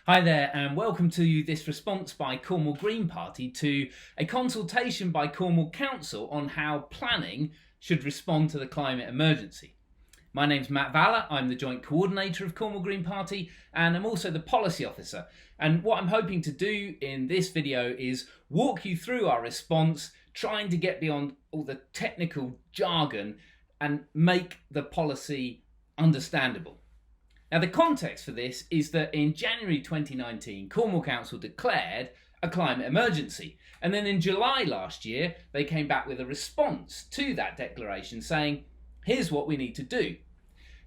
Hi there, and welcome to this response by Cornwall Green Party to a consultation by Cornwall Council on how planning should respond to the climate emergency. My name's Matt Valler, I'm the Joint Coordinator of Cornwall Green Party, and I'm also the Policy Officer. And what I'm hoping to do in this video is walk you through our response, trying to get beyond all the technical jargon and make the policy understandable. Now, the context for this is that in January 2019, Cornwall Council declared a climate emergency. And then in July last year, they came back with a response to that declaration saying, here's what we need to do.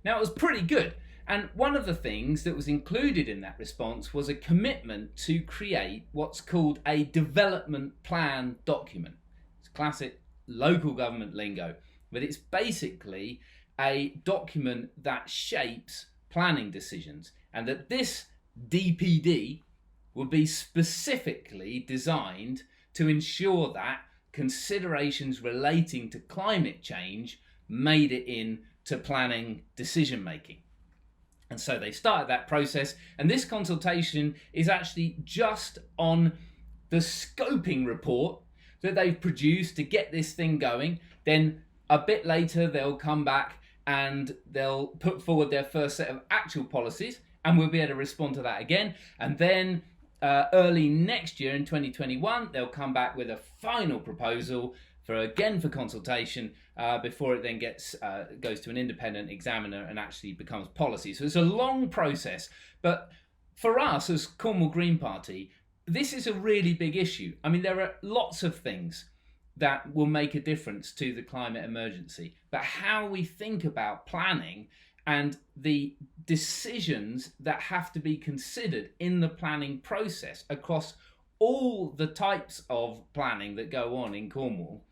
Now, it was pretty good. And one of the things that was included in that response was a commitment to create what's called a development plan document. It's classic local government lingo, but it's basically a document that shapes planning decisions, and that this DPD will be specifically designed to ensure that considerations relating to climate change made it into planning decision making. And so they started that process, and this consultation is actually just on the scoping report that they've produced to get this thing going. Then a bit later they'll come back and they'll put forward their first set of actual policies, and we'll be able to respond to that again. And then early next year in 2021, they'll come back with a final proposal for consultation before it then goes to an independent examiner and actually becomes policy. So it's a long process, but for us as Cornwall Green Party, this is a really big issue. I mean, there are lots of things that will make a difference to the climate emergency, but how we think about planning and the decisions that have to be considered in the planning process across all the types of planning that go on in Cornwall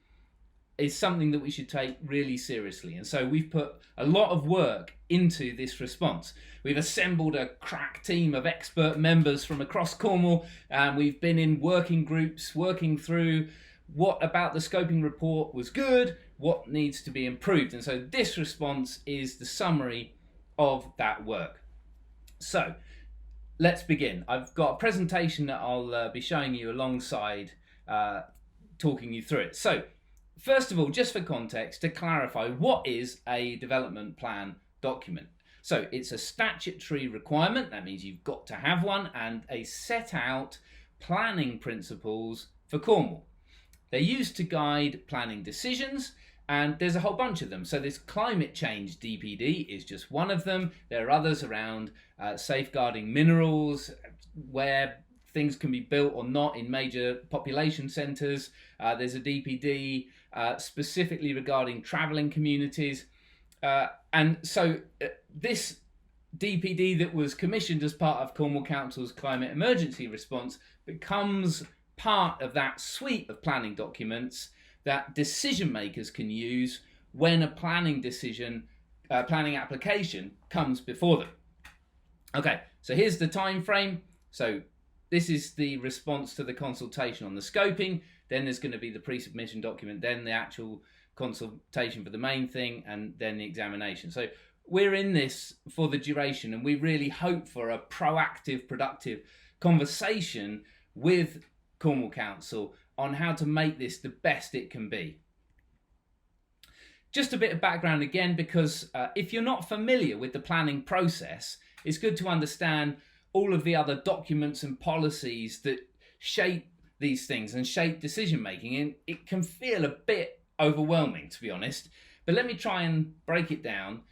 is something that we should take really seriously. And so we've put a lot of work into this response. We've assembled a crack team of expert members from across Cornwall, and we've been in working groups working through what about the scoping report was good, what needs to be improved. And so this response is the summary of that work. So let's begin. I've got a presentation that I'll be showing you alongside talking you through it. So first of all, just for context, to clarify, what is a development plan document? So it's a statutory requirement, that means you've got to have one, and a set out planning principles for Cornwall. They're used to guide planning decisions, and there's a whole bunch of them. So this climate change DPD is just one of them. There are others around safeguarding minerals, where things can be built or not in major population centres. There's a DPD specifically regarding travelling communities. And so this DPD that was commissioned as part of Cornwall Council's climate emergency response becomes part of that suite of planning documents that decision makers can use when a planning application comes before them. Okay, so here's the time frame. So this is the response to the consultation on the scoping. Then there's going to be the pre-submission document, then the actual consultation for the main thing, and then the examination. So we're in this for the duration, and we really hope for a proactive, productive conversation with Cornwall Council on how to make this the best it can be. Just a bit of background again, because if you're not familiar with the planning process, it's good to understand all of the other documents and policies that shape these things and shape decision making, and it can feel a bit overwhelming, to be honest, but let me try and break it down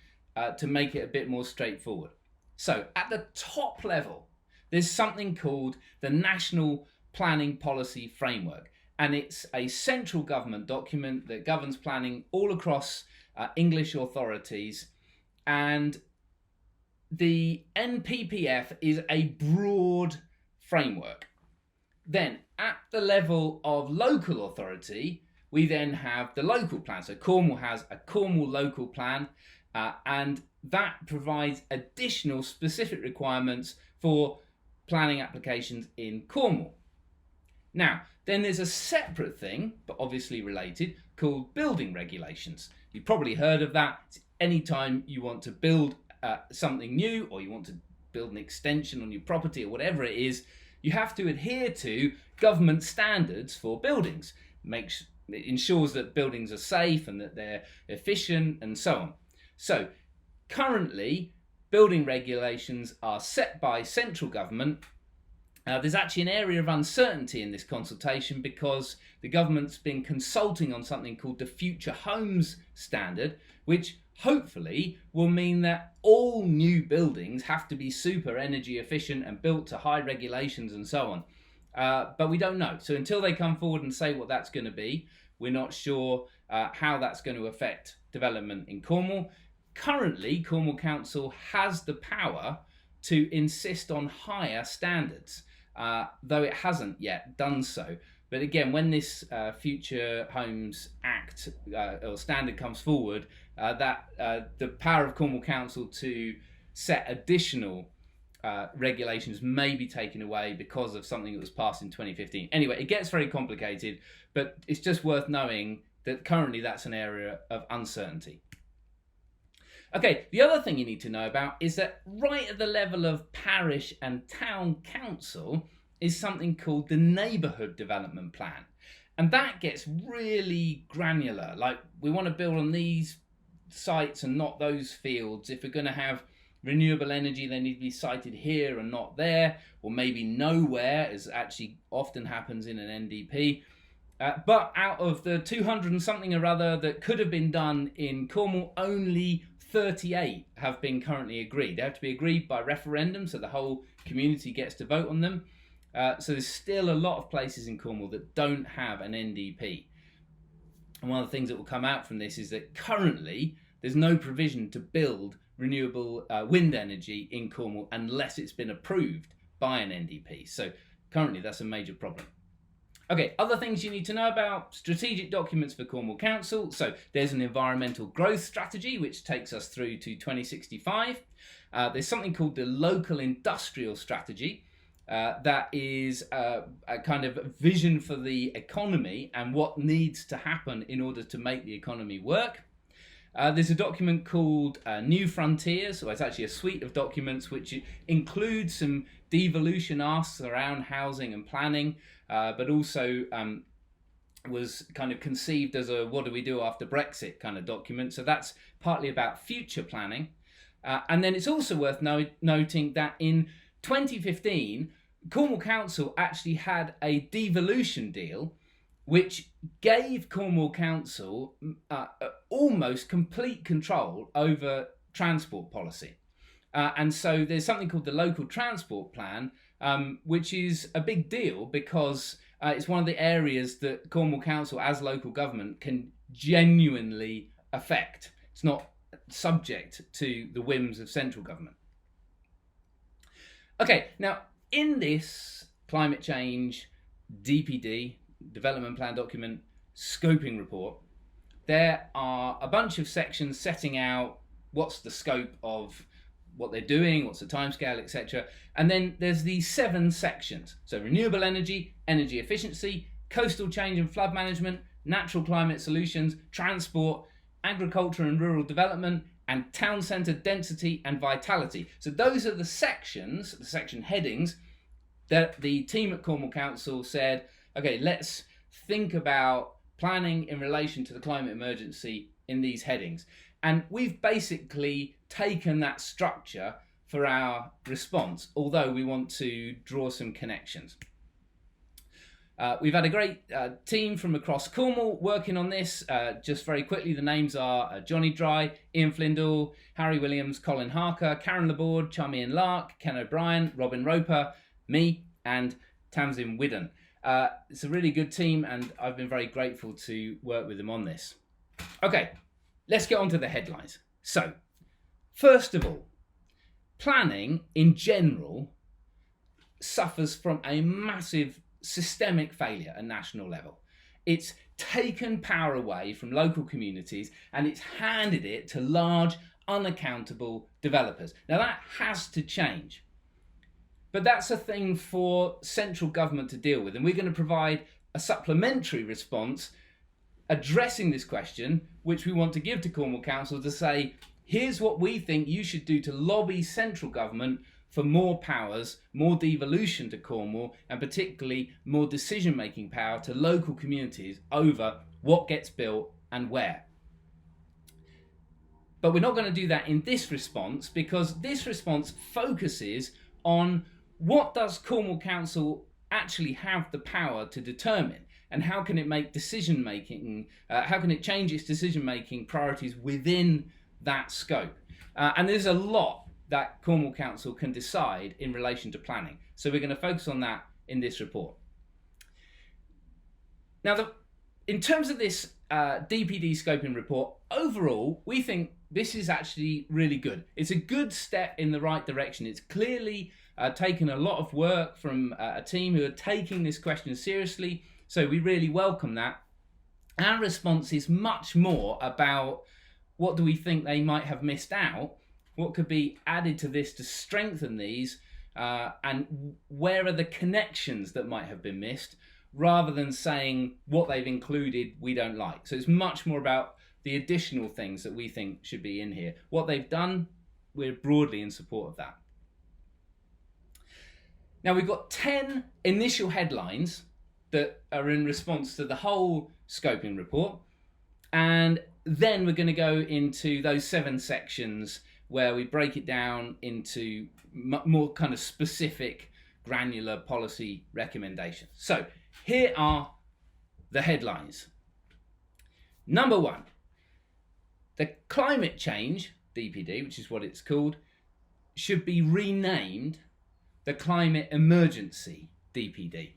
to make it a bit more straightforward. So at the top level, there's something called the National Planning Policy Framework, and it's a central government document that governs planning all across English authorities, and the NPPF is a broad framework. Then at the level of local authority, we then have the local plan. So Cornwall has a Cornwall local plan, and that provides additional specific requirements for planning applications in Cornwall. Now, then there's a separate thing, but obviously related, called building regulations. You've probably heard of that. It's anytime you want to build something new, or you want to build an extension on your property or whatever it is, you have to adhere to government standards for buildings. It ensures that buildings are safe and that they're efficient and so on. So currently, building regulations are set by central government. There's actually an area of uncertainty in this consultation because the government's been consulting on something called the Future Homes Standard, which hopefully will mean that all new buildings have to be super energy efficient and built to high regulations and so on. But we don't know. So until they come forward and say what that's going to be, we're not sure how that's going to affect development in Cornwall. Currently, Cornwall Council has the power to insist on higher standards, though it hasn't yet done so. But again, when this Future Homes Act or standard comes forward, the power of Cornwall Council to set additional regulations may be taken away because of something that was passed in 2015. Anyway, it gets very complicated, but it's just worth knowing that currently that's an area of uncertainty. Okay, the other thing you need to know about is that right at the level of parish and town council is something called the Neighbourhood Development Plan. And that gets really granular. Like, we want to build on these sites and not those fields. If we're going to have renewable energy, they need to be sited here and not there, or maybe nowhere, as actually often happens in an NDP. But out of the 200 and something or other that could have been done in Cornwall, only 38 have been currently agreed. They have to be agreed by referendum, so the whole community gets to vote on them. So there's still a lot of places in Cornwall that don't have an NDP. And one of the things that will come out from this is that currently there's no provision to build renewable wind energy in Cornwall unless it's been approved by an NDP. So currently that's a major problem. Okay, other things you need to know about: strategic documents for Cornwall Council. So there's an environmental growth strategy, which takes us through to 2065. There's something called the local industrial strategy. That is a kind of vision for the economy and what needs to happen in order to make the economy work. There's a document called New Frontiers, so it's actually a suite of documents which includes some devolution asks around housing and planning, but also was kind of conceived as a what do we do after Brexit kind of document. So that's partly about future planning. And then it's also worth noting that in 2015, Cornwall Council actually had a devolution deal which gave Cornwall Council almost complete control over transport policy. And so there's something called the Local Transport Plan, which is a big deal because it's one of the areas that Cornwall Council as local government can genuinely affect. It's not subject to the whims of central government. Okay, now in this climate change DPD, Development Plan Document, scoping report, there are a bunch of sections setting out what's the scope of what they're doing, what's the timescale, etc. And then there's these 7 sections. So renewable energy, energy efficiency, coastal change and flood management, natural climate solutions, transport, agriculture and rural development, and town centre density and vitality. So those are the sections, the section headings, that the team at Cornwall Council said, okay, let's think about planning in relation to the climate emergency in these headings. And we've basically taken that structure for our response, although we want to draw some connections. We've had a great team from across Cornwall working on this. Just very quickly, the names are Johnny Dry, Ian Flindall, Harry Williams, Colin Harker, Karen Laborde, Charmian Lark, Ken O'Brien, Robin Roper, me, and Tamsin Widden. It's a really good team, and I've been very grateful to work with them on this. Okay, let's get on to the headlines. So, first of all, planning in general suffers from a massive systemic failure at national level. It's taken power away from local communities and it's handed it to large, unaccountable developers. Now that has to change. But that's a thing for central government to deal with, and we're going to provide a supplementary response addressing this question, which we want to give to Cornwall Council to say, here's what we think you should do to lobby central government for more powers, more devolution to Cornwall, and particularly more decision-making power to local communities over what gets built and where. But we're not going to do that in this response, because this response focuses on what does Cornwall Council actually have the power to determine, and how can it make decision-making, how can it change its decision-making priorities within that scope. And there's a lot that Cornwall Council can decide in relation to planning. So we're going to focus on that in this report. Now, in terms of this DPD scoping report, overall, we think this is actually really good. It's a good step in the right direction. It's clearly taken a lot of work from a team who are taking this question seriously. So we really welcome that. Our response is much more about what do we think they might have missed out, what could be added to this to strengthen these, and where are the connections that might have been missed, rather than saying what they've included we don't like. So it's much more about the additional things that we think should be in here. What they've done, we're broadly in support of that. Now, we've got 10 initial headlines that are in response to the whole scoping report, and then we're going to go into those 7 sections where we break it down into more kind of specific granular policy recommendations. So here are the headlines. Number 1, the climate change DPD, which is what it's called, should be renamed the Climate Emergency DPD.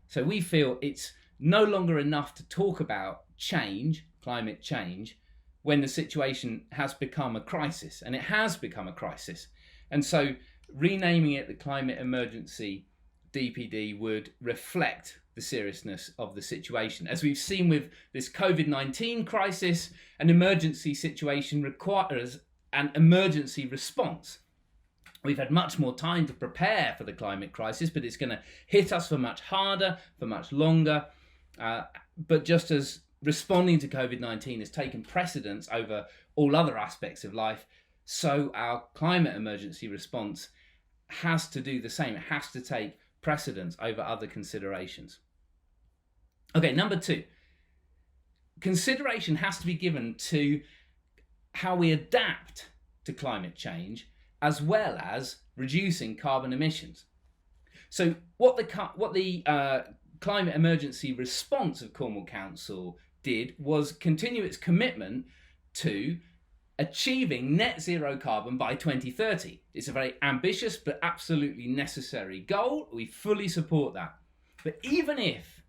So we feel it's no longer enough to talk about change, climate change, when the situation has become a crisis, and it has become a crisis. And so renaming it the Climate Emergency DPD would reflect the seriousness of the situation. As we've seen with this COVID-19 crisis, an emergency situation requires an emergency response. We've had much more time to prepare for the climate crisis, but it's going to hit us for much harder, for much longer. But just as responding to COVID-19 has taken precedence over all other aspects of life, so our climate emergency response has to do the same. It has to take precedence over other considerations. Okay, number 2. Consideration has to be given to how we adapt to climate change, as well as reducing carbon emissions. So what the climate emergency response of Cornwall Council did was continue its commitment to achieving net zero carbon by 2030. It's a very ambitious but absolutely necessary goal. We fully support that. But even if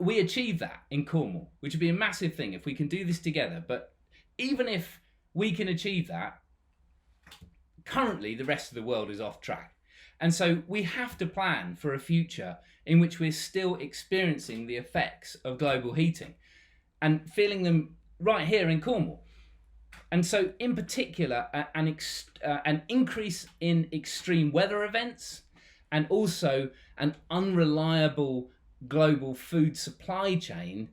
we achieve that in Cornwall, which would be a massive thing if we can do this together, but even if we can achieve that, currently the rest of the world is off track. And so we have to plan for a future in which we're still experiencing the effects of global heating and feeling them right here in Cornwall. And so in particular, an increase in extreme weather events, and also an unreliable global food supply chain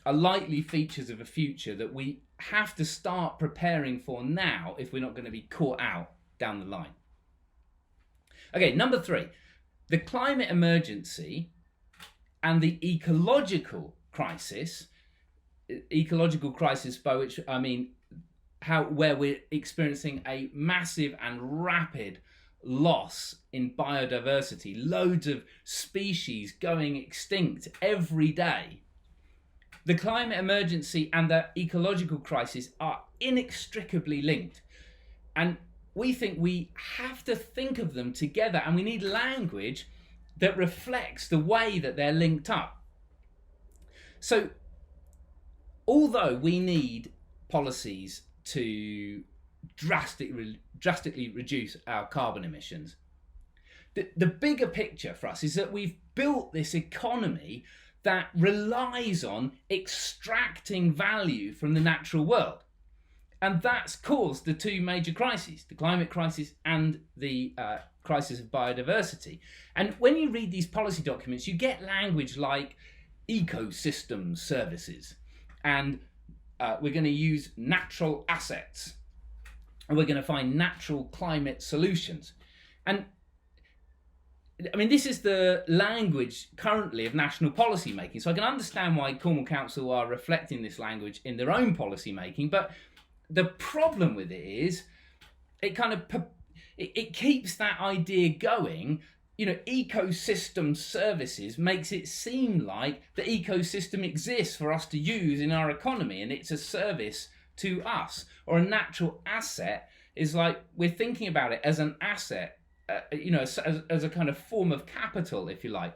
are likely features of a future that we have to start preparing for now if we're not going to be caught out down the line. Okay, number 3, the climate emergency and the ecological crisis by which I mean where we're experiencing a massive and rapid loss in biodiversity, loads of species going extinct every day. The climate emergency and the ecological crisis are inextricably linked, and we think we have to think of them together, and we need language that reflects the way that they're linked up. So although we need policies to drastically reduce our carbon emissions, the bigger picture for us is that we've built this economy that relies on extracting value from the natural world. And that's caused the 2 major crises, the climate crisis and the crisis of biodiversity. And when you read these policy documents, you get language like ecosystem services, and we're going to use natural assets, and we're going to find natural climate solutions. And I mean, this is the language currently of national policy making. So I can understand why Cornwall Council are reflecting this language in their own policy making. But the problem with it is it keeps that idea going. Ecosystem services makes it seem like the ecosystem exists for us to use in our economy, and it's a service to us. Or a natural asset is like we're thinking about it as an asset, as a kind of form of capital, if you like.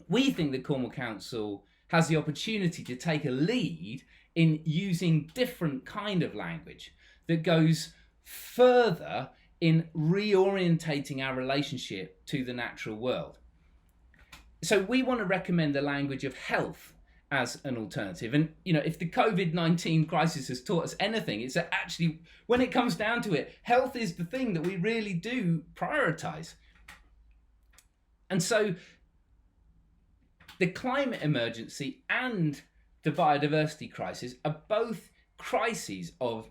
We think that Cornwall Council has the opportunity to take a lead in using different kind of language that goes further in reorientating our relationship to the natural world. So we want to recommend the language of health as an alternative. And, if the COVID-19 crisis has taught us anything, it's that actually, when it comes down to it, health is the thing that we really do prioritize. And so the climate emergency and the biodiversity crisis are both crises of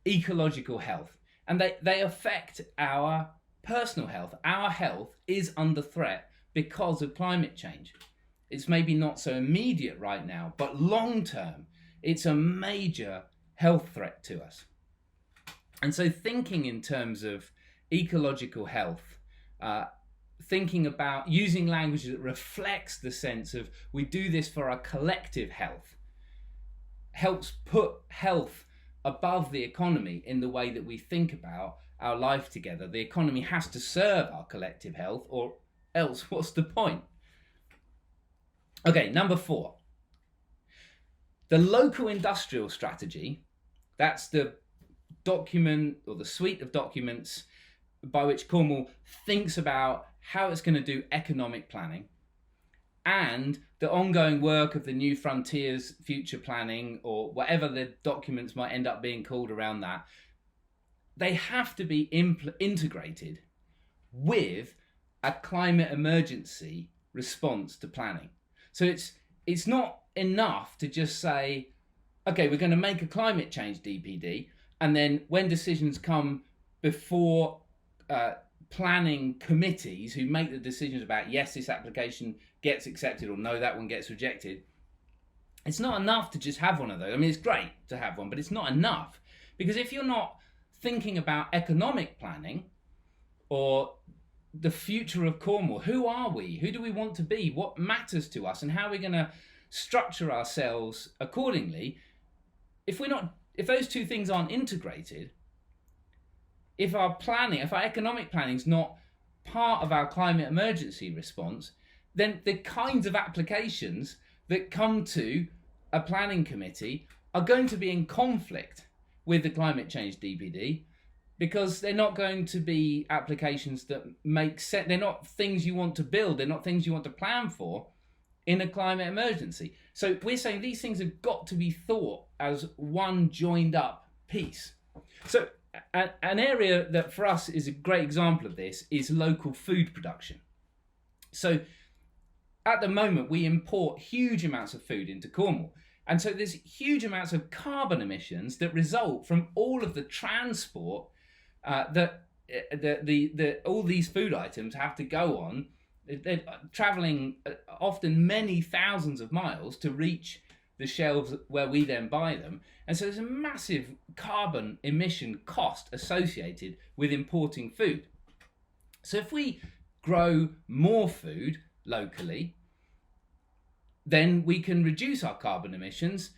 ecological health. And they affect our personal health. Our health is under threat because of climate change. It's maybe not so immediate right now, but long term, it's a major health threat to us. And so thinking in terms of ecological health, thinking about using language that reflects the sense of we do this for our collective health, helps put health above the economy in the way that we think about our life together. The economy has to serve our collective health, or else what's the point? Okay, number 4. The local industrial strategy, that's the document or the suite of documents by which Cornwall thinks about how it's going to do economic planning, and the ongoing work of the New Frontiers future planning, or whatever the documents might end up being called around that, they have to be integrated with a climate emergency response to planning. So it's not enough to just say, okay, we're going to make a climate change DPD, and then when decisions come before planning committees who make the decisions about yes, this application gets accepted, or no, that one gets rejected, it's not enough to just have one of those. I mean, it's great to have one, but it's not enough, because if you're not thinking about economic planning or the future of Cornwall, who are we? Who do we want to be? What matters to us? And how are we going to structure ourselves accordingly? If those two things aren't integrated, if our economic planning is not part of our climate emergency response, then the kinds of applications that come to a planning committee are going to be in conflict with the climate change DPD, because they're not going to be applications that make sense. They're not things you want to build. They're not things you want to plan for in a climate emergency. So we're saying these things have got to be thought as one joined up piece. So an area that for us is a great example of this is local food production. So at the moment, we import huge amounts of food into Cornwall. And so there's huge amounts of carbon emissions that result from all of the transport that all these food items have to go on. They're travelling often many thousands of miles to reach the shelves where we then buy them. And so there's a massive carbon emission cost associated with importing food. So if we grow more food locally, then we can reduce our carbon emissions,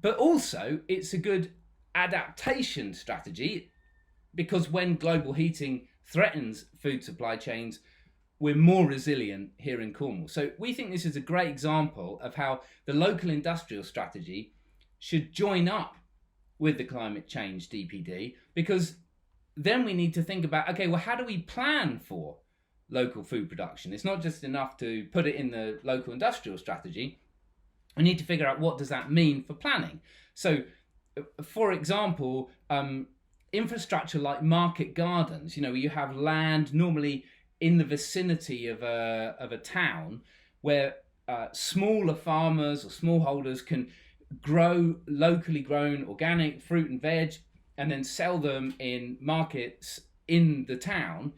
but also it's a good adaptation strategy, because when global heating threatens food supply chains, we're more resilient here in Cornwall. So we think this is a great example of how the local industrial strategy should join up with the climate change DPD, because then we need to think about, okay, well, how do we plan for local food production? It's not just enough to put it in the local industrial strategy. We need to figure out what does that mean for planning. So, for example, infrastructure like market gardens, you have land normally in the vicinity of a town where smaller farmers or smallholders can grow locally grown organic fruit and veg and then sell them in markets in the town,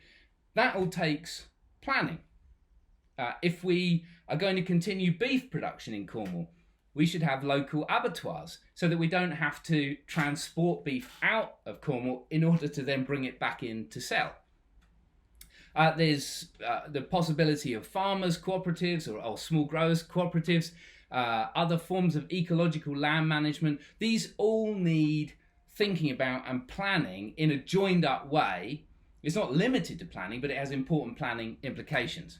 that all takes planning. If we are going to continue beef production in Cornwall, we should have local abattoirs so that we don't have to transport beef out of Cornwall in order to then bring it back in to sell. There's the possibility of farmers' cooperatives or small growers' cooperatives, other forms of ecological land management. These all need thinking about and planning in a joined up way. It's not limited to planning, but it has important planning implications.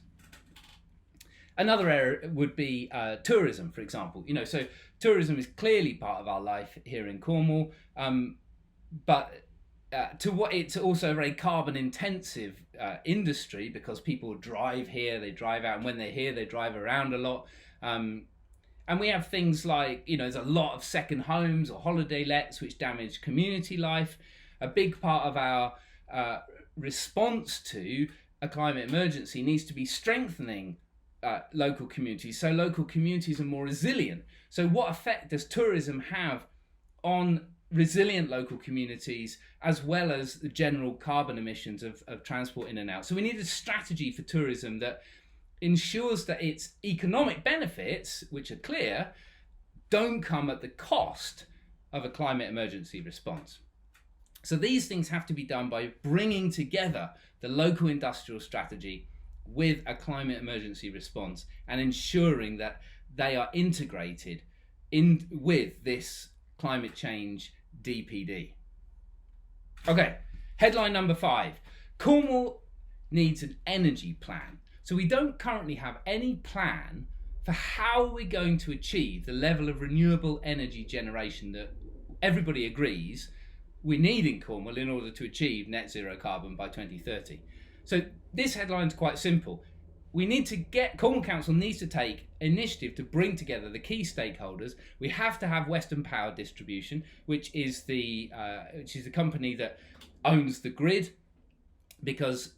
Another area would be tourism, for example. So tourism is clearly part of our life here in Cornwall, but it's also a very carbon intensive industry because people drive here, they drive out, and when they're here, they drive around a lot. And we have things like, there's a lot of second homes or holiday lets which damage community life. A big part of our response to a climate emergency needs to be strengthening local communities, so local communities are more resilient. So what effect does tourism have on resilient local communities as well as the general carbon emissions of transport in and out? So we need a strategy for tourism that ensures that its economic benefits, which are clear, don't come at the cost of a climate emergency response. So these things have to be done by bringing together the local industrial strategy with a climate emergency response and ensuring that they are integrated in with this climate change DPD. Okay, headline number 5. Cornwall needs an energy plan. So we don't currently have any plan for how we're going to achieve the level of renewable energy generation that everybody agrees we need in Cornwall in order to achieve net zero carbon by 2030. So this headline is quite simple. Cornwall Council needs to take initiative to bring together the key stakeholders. We have to have Western Power Distribution, which is the company that owns the grid, because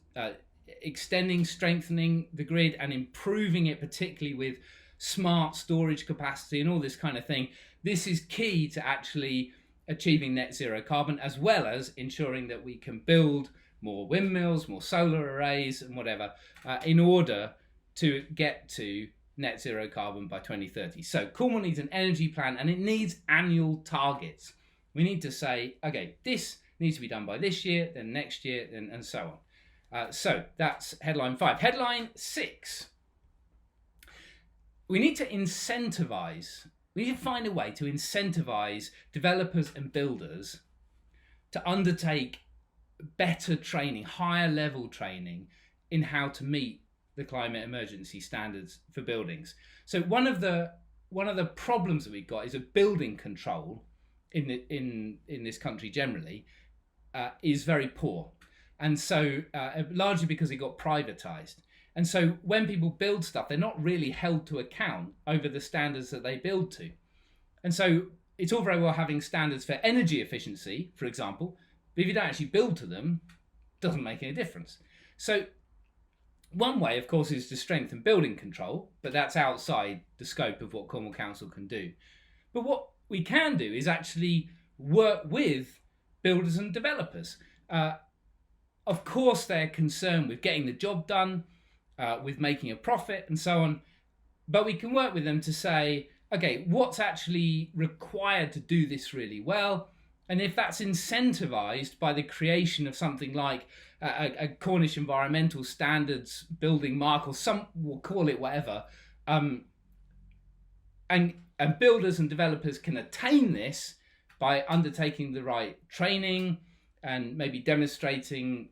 extending, strengthening the grid and improving it, particularly with smart storage capacity and all this kind of thing, this is key to actually achieving net zero carbon, as well as ensuring that we can build more windmills, more solar arrays and whatever, in order to get to net zero carbon by 2030. So Cornwall needs an energy plan and it needs annual targets. We need to say, okay, this needs to be done by this year, then next year, and so on. So that's headline 5. Headline 6. We need to find a way to incentivize developers and builders to undertake better training, higher level training in how to meet the climate emergency standards for buildings. So one of the problems that we've got is a building control in this country generally is very poor, and so largely because it got privatized. And so when people build stuff, they're not really held to account over the standards that they build to. And so it's all very well having standards for energy efficiency, for example, but if you don't actually build to them, it doesn't make any difference. So one way, of course, is to strengthen building control, but that's outside the scope of what Cornwall Council can do. But what we can do is actually work with builders and developers. Of course, they're concerned with getting the job done, with making a profit and so on, but we can work with them to say, okay, what's actually required to do this really well? And if that's incentivized by the creation of something like a Cornish environmental standards building mark, or some will call it whatever, and builders and developers can attain this by undertaking the right training and maybe demonstrating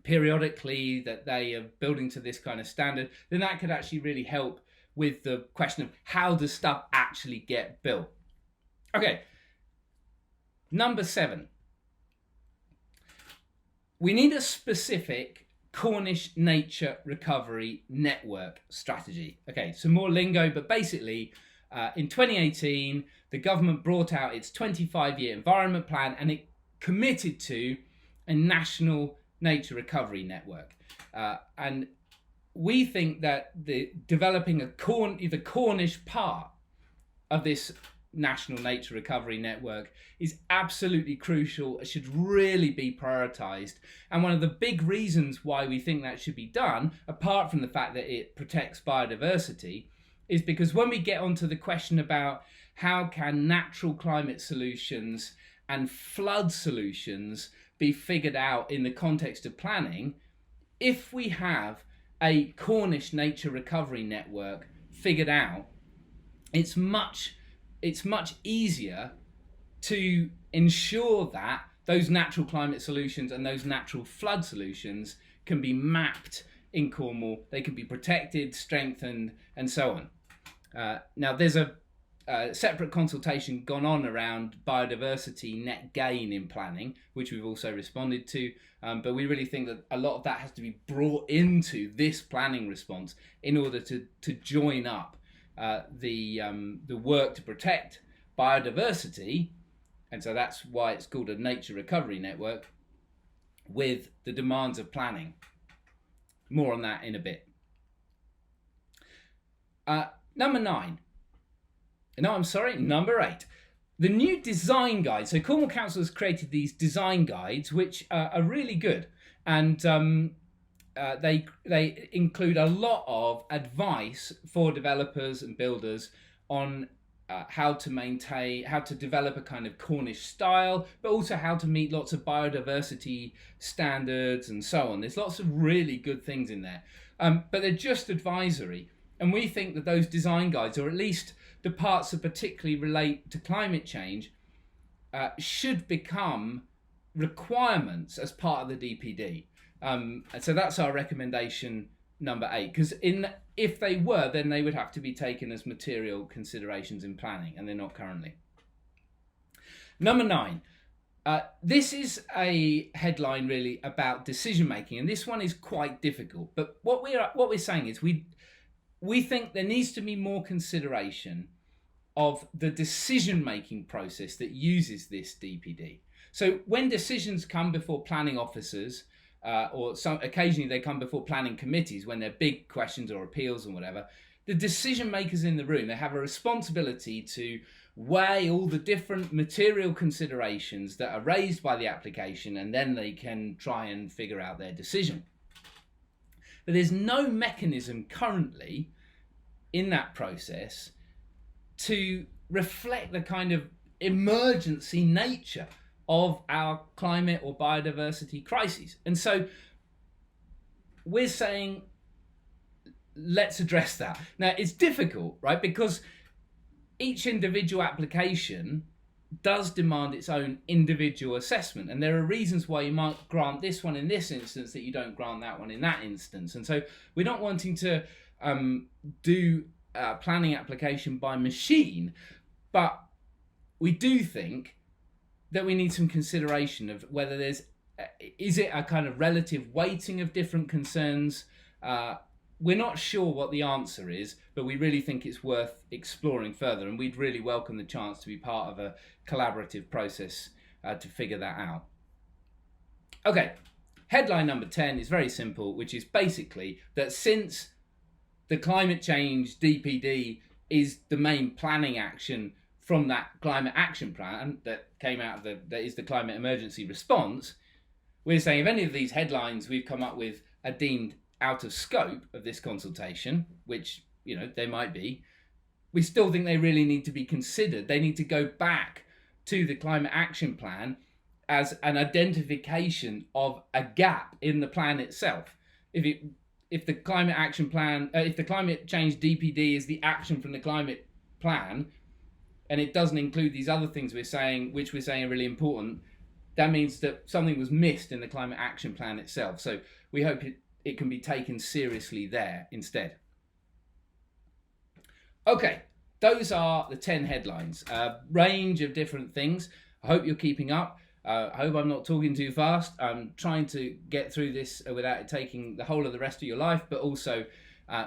periodically that they are building to this kind of standard, then that could actually really help with the question of how does stuff actually get built. Okay. Number 7, we need a specific Cornish nature recovery network strategy. Okay, some more lingo, but basically in 2018, the government brought out its 25-year environment plan and it committed to a national nature recovery network. And we think that developing the Cornish part of this National Nature Recovery Network is absolutely crucial. It should really be prioritised. And one of the big reasons why we think that should be done, apart from the fact that it protects biodiversity, is because when we get onto the question about how can natural climate solutions and flood solutions be figured out in the context of planning, if we have a Cornish nature recovery network figured out, it's much easier to ensure that those natural climate solutions and those natural flood solutions can be mapped in Cornwall. They can be protected, strengthened, and so on. Now, there's a separate consultation gone on around biodiversity net gain in planning, which we've also responded to, but we really think that a lot of that has to be brought into this planning response in order to join up the work to protect biodiversity, and so that's why it's called a nature recovery network, with the demands of planning. More on that in a bit. Number 8. The new design guide. So Cornwall Council has created these design guides, which are really good, and they include a lot of advice for developers and builders on how to develop a kind of Cornish style, but also how to meet lots of biodiversity standards and so on. There's lots of really good things in there, but they're just advisory. And we think that those design guides, or at least the parts that particularly relate to climate change, should become requirements as part of the DPD. And so that's our recommendation number 8, because if they were, then they would have to be taken as material considerations in planning, and they're not currently. Number 9. This is a headline really about decision making, and this one is quite difficult. But what we're saying is we think there needs to be more consideration of the decision-making process that uses this DPD. So when decisions come before planning officers, or occasionally they come before planning committees when they're big questions or appeals and whatever, the decision makers in the room, they have a responsibility to weigh all the different material considerations that are raised by the application, and then they can try and figure out their decision. But there's no mechanism currently in that process to reflect the kind of emergency nature of our climate or biodiversity crises. And so we're saying, let's address that. Now, it's difficult, right? Because each individual application does demand its own individual assessment, and there are reasons why you might grant this one in this instance that you don't grant that one in that instance. And so we're not wanting to do planning application by machine, but we do think that we need some consideration of whether is it a kind of relative weighting of different concerns. We're not sure what the answer is, but we really think it's worth exploring further, and we'd really welcome the chance to be part of a collaborative process to figure that out. Okay, headline number 10 is very simple, which is basically that since the climate change DPD is the main planning action from that climate action plan that came out of that is the climate emergency response, we're saying if any of these headlines we've come up with are deemed out of scope of this consultation, which, you know, they might be, we still think they really need to be considered. They need to go back to the climate action plan as an identification of a gap in the plan itself. If the climate action plan, if the climate change DPD is the action from the climate plan, and it doesn't include these other things we're saying, which we're saying are really important, that means that something was missed in the climate action plan itself. So we hope it can be taken seriously there instead. Okay, those are the 10 headlines, a range of different things. I hope you're keeping up. I hope I'm not talking too fast. I'm trying to get through this without it taking the whole of the rest of your life, but also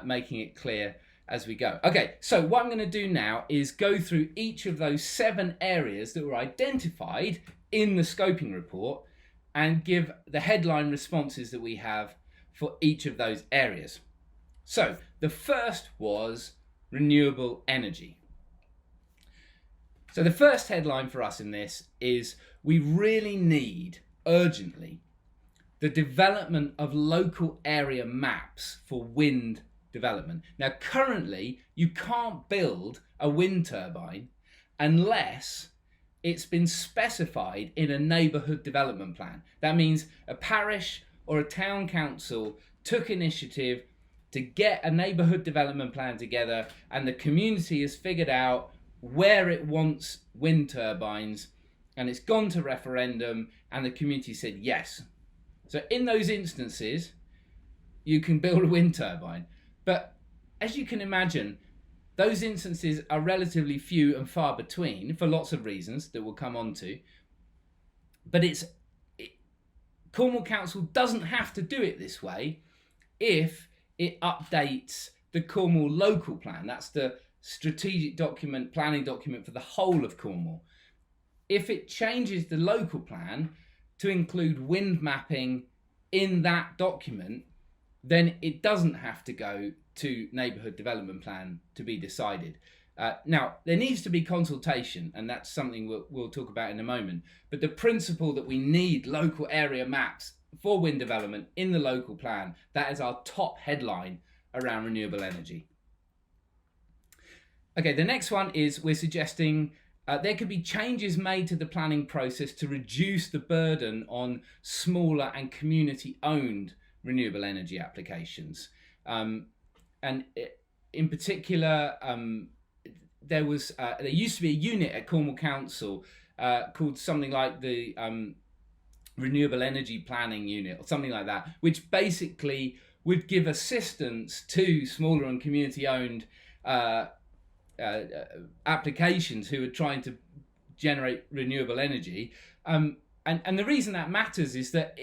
making it clear as we go. Okay, so what I'm going to do now is go through each of those 7 areas that were identified in the scoping report and give the headline responses that we have for each of those areas. So the first was renewable energy. So the first headline for us in this is we really need, urgently, the development of local area maps for wind development. Now, currently, you can't build a wind turbine unless it's been specified in a neighbourhood development plan. That means a parish or a town council took initiative to get a neighbourhood development plan together, and the community has figured out where it wants wind turbines, and it's gone to referendum, and the community said yes. So in those instances, you can build a wind turbine. But as you can imagine, those instances are relatively few and far between for lots of reasons that we'll come on to. But Cornwall Council doesn't have to do it this way if it updates the Cornwall local plan. That's the strategic document, planning document for the whole of Cornwall. If it changes the local plan to include wind mapping in that document, then it doesn't have to go to neighbourhood development plan to be decided. Now, there needs to be consultation, and that's something we'll talk about in a moment. But the principle that we need local area maps for wind development in the local plan, that is our top headline around renewable energy. Okay, the next one is we're suggesting there could be changes made to the planning process to reduce the burden on smaller and community-owned renewable energy applications. And in particular, there used to be a unit at Cornwall Council called something like the Renewable Energy Planning Unit or something like that, which basically would give assistance to smaller and community-owned applications who are trying to generate renewable energy. And the reason that matters is that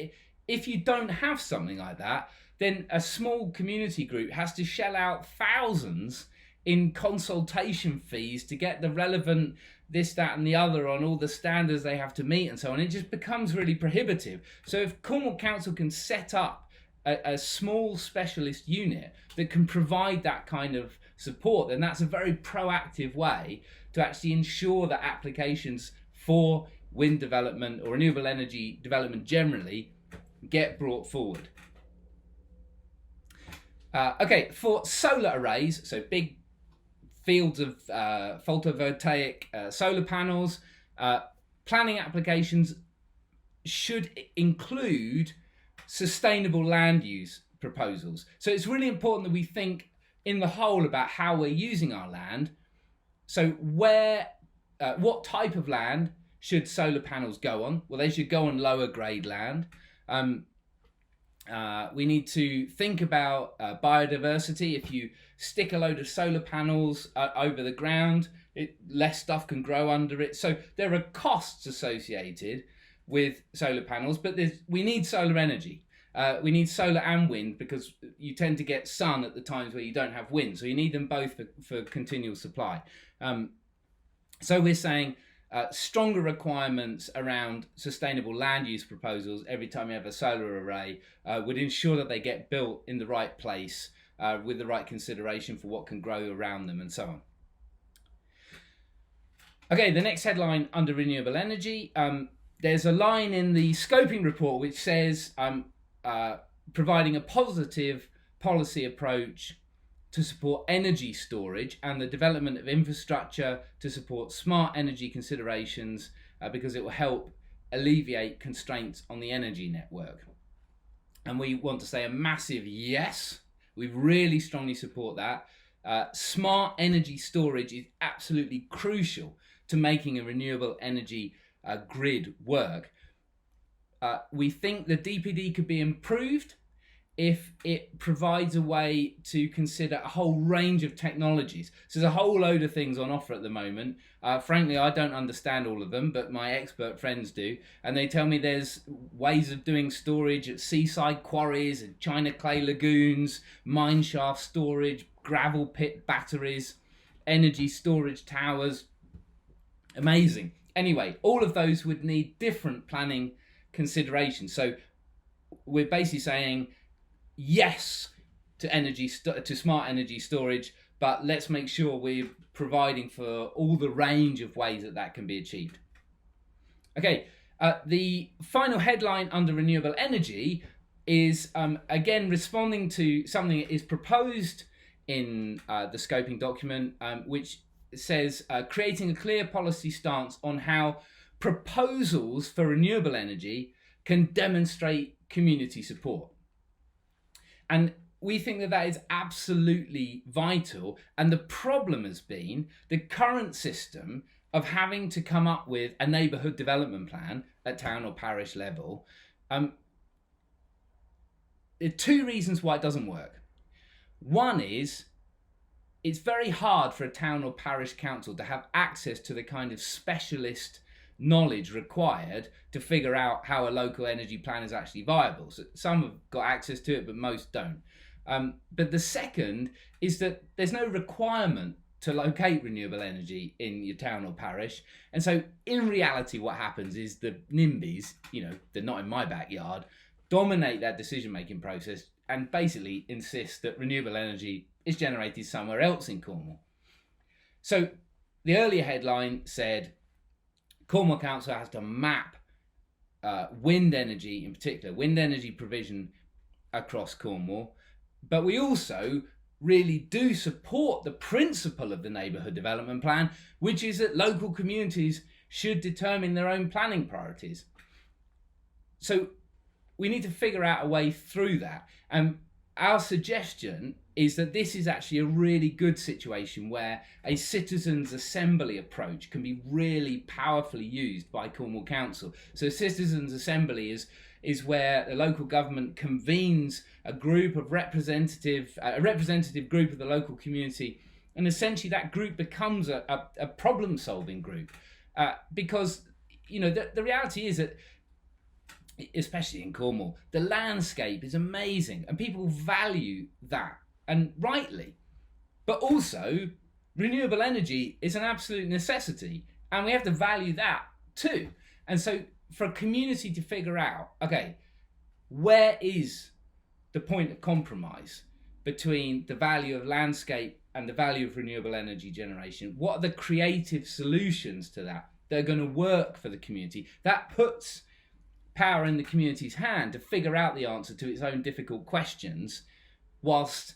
if you don't have something like that, then a small community group has to shell out thousands in consultation fees to get the relevant this, that and the other on all the standards they have to meet and so on. It just becomes really prohibitive. So if Cornwall Council can set up a small specialist unit that can provide that kind of support, then that's a very proactive way to actually ensure that applications for wind development or renewable energy development generally get brought forward. Okay, for solar arrays, so big fields of photovoltaic solar panels, planning applications should include sustainable land use proposals. So it's really important that we think in the whole about how we're using our land. So what type of land should solar panels go on? Well, they should go on lower grade land. We need to think about biodiversity. If you stick a load of solar panels over the ground, less stuff can grow under it. So there are costs associated with solar panels, but we need solar energy. We need solar and wind because you tend to get sun at the times where you don't have wind. So you need them both for continual supply. So we're saying stronger requirements around sustainable land use proposals every time you have a solar array would ensure that they get built in the right place with the right consideration for what can grow around them and so on. Okay, the next headline under renewable energy, there's a line in the scoping report which says providing a positive policy approach to support energy storage and the development of infrastructure to support smart energy considerations because it will help alleviate constraints on the energy network. And we want to say a massive yes. We really strongly support that. Smart energy storage is absolutely crucial to making a renewable energy grid work. We think the DPD could be improved if it provides a way to consider a whole range of technologies. So there's a whole load of things on offer at the moment. Frankly, I don't understand all of them, but my expert friends do. And they tell me there's ways of doing storage at seaside quarries, and China clay lagoons, mine shaft storage, gravel pit batteries, energy storage towers. Amazing. Anyway, all of those would need different planning considerations. So we're basically saying yes to smart energy storage, but let's make sure we're providing for all the range of ways that can be achieved. Okay, the final headline under renewable energy is again responding to something that is proposed in the scoping document, which says creating a clear policy stance on how proposals for renewable energy can demonstrate community support. And we think that is absolutely vital. And the problem has been the current system of having to come up with a neighbourhood development plan at town or parish level. There are two reasons why it doesn't work. One is it's very hard for a town or parish council to have access to the kind of specialist knowledge required to figure out how a local energy plan is actually viable. So some have got access to it, but most don't. But the second is that there's no requirement to locate renewable energy in your town or parish. And so in reality, what happens is the NIMBYs, they're not in my backyard, dominate that decision-making process and basically insist that renewable energy is generated somewhere else in Cornwall. So the earlier headline said Cornwall Council has to map wind energy, in particular, wind energy provision across Cornwall. But we also really do support the principle of the Neighbourhood Development Plan, which is that local communities should determine their own planning priorities. So we need to figure out a way through that. And our suggestion is that this is actually a really good situation where a citizens' assembly approach can be really powerfully used by Cornwall Council. So citizens' assembly is where the local government convenes a representative group of the local community, and essentially that group becomes a problem-solving group, because the reality is that, especially in Cornwall, the landscape is amazing and people value that, and rightly. But also, renewable energy is an absolute necessity and we have to value that too. And so for a community to figure out, okay, where is the point of compromise between the value of landscape and the value of renewable energy generation? What are the creative solutions to that are going to work for the community? That puts power in the community's hand to figure out the answer to its own difficult questions, whilst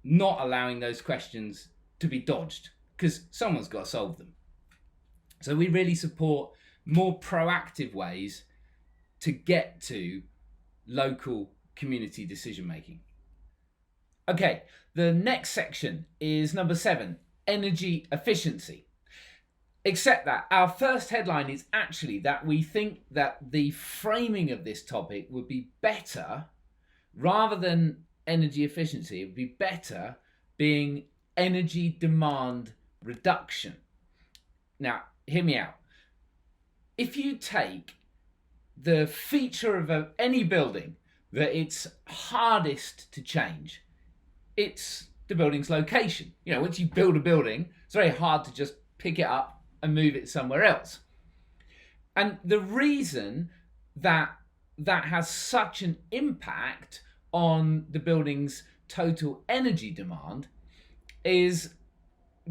not allowing those questions to be dodged, because someone's got to solve them. So we really support more proactive ways to get to local community decision making. Okay, the next section is number 7, energy efficiency. Except that our first headline is actually that we think that the framing of this topic would be better, rather than energy efficiency, it would be better being energy demand reduction. Now, hear me out. If you take the feature of any building that it's hardest to change, it's the building's location. Once you build a building, it's very hard to just pick it up and move it somewhere else. And the reason that has such an impact on the building's total energy demand is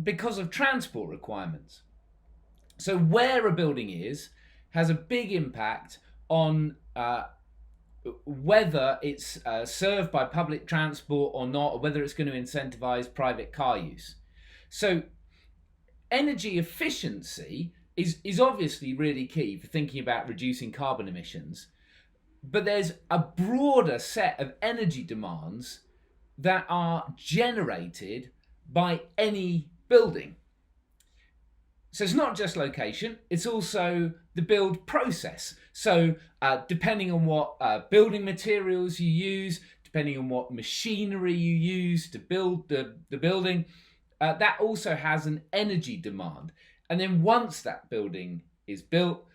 because of transport requirements. So where a building is has a big impact on whether it's served by public transport or not, or whether it's going to incentivize private car use. So energy efficiency is obviously really key for thinking about reducing carbon emissions, but there's a broader set of energy demands that are generated by any building. So it's not just location, it's also the build process. So depending on what building materials you use, depending on what machinery you use to build the building, that also has an energy demand. And then once that building is built,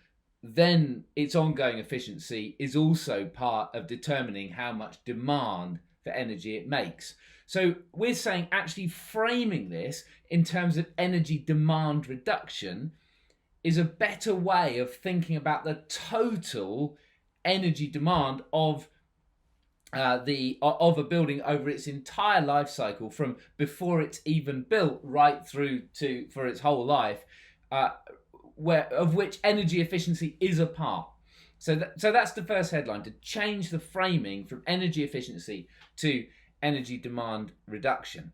then its ongoing efficiency is also part of determining how much demand for energy it makes. So we're saying actually framing this in terms of energy demand reduction is a better way of thinking about the total energy demand of of a building over its entire life cycle, from before it's even built right through to for its whole life, of which energy efficiency is a part. So that's the first headline: to change the framing from energy efficiency to energy demand reduction.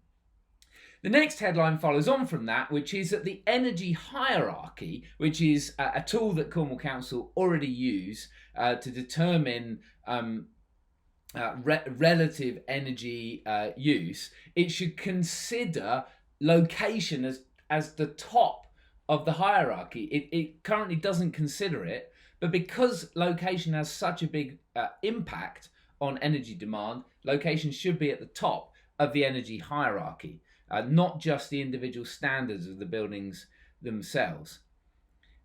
The next headline follows on from that, which is that the energy hierarchy, which is a tool that Cornwall Council already use to determine relative energy use, it should consider location as the top of the hierarchy. It currently doesn't consider it, but because location has such a big impact on energy demand, location should be at the top of the energy hierarchy, not just the individual standards of the buildings themselves.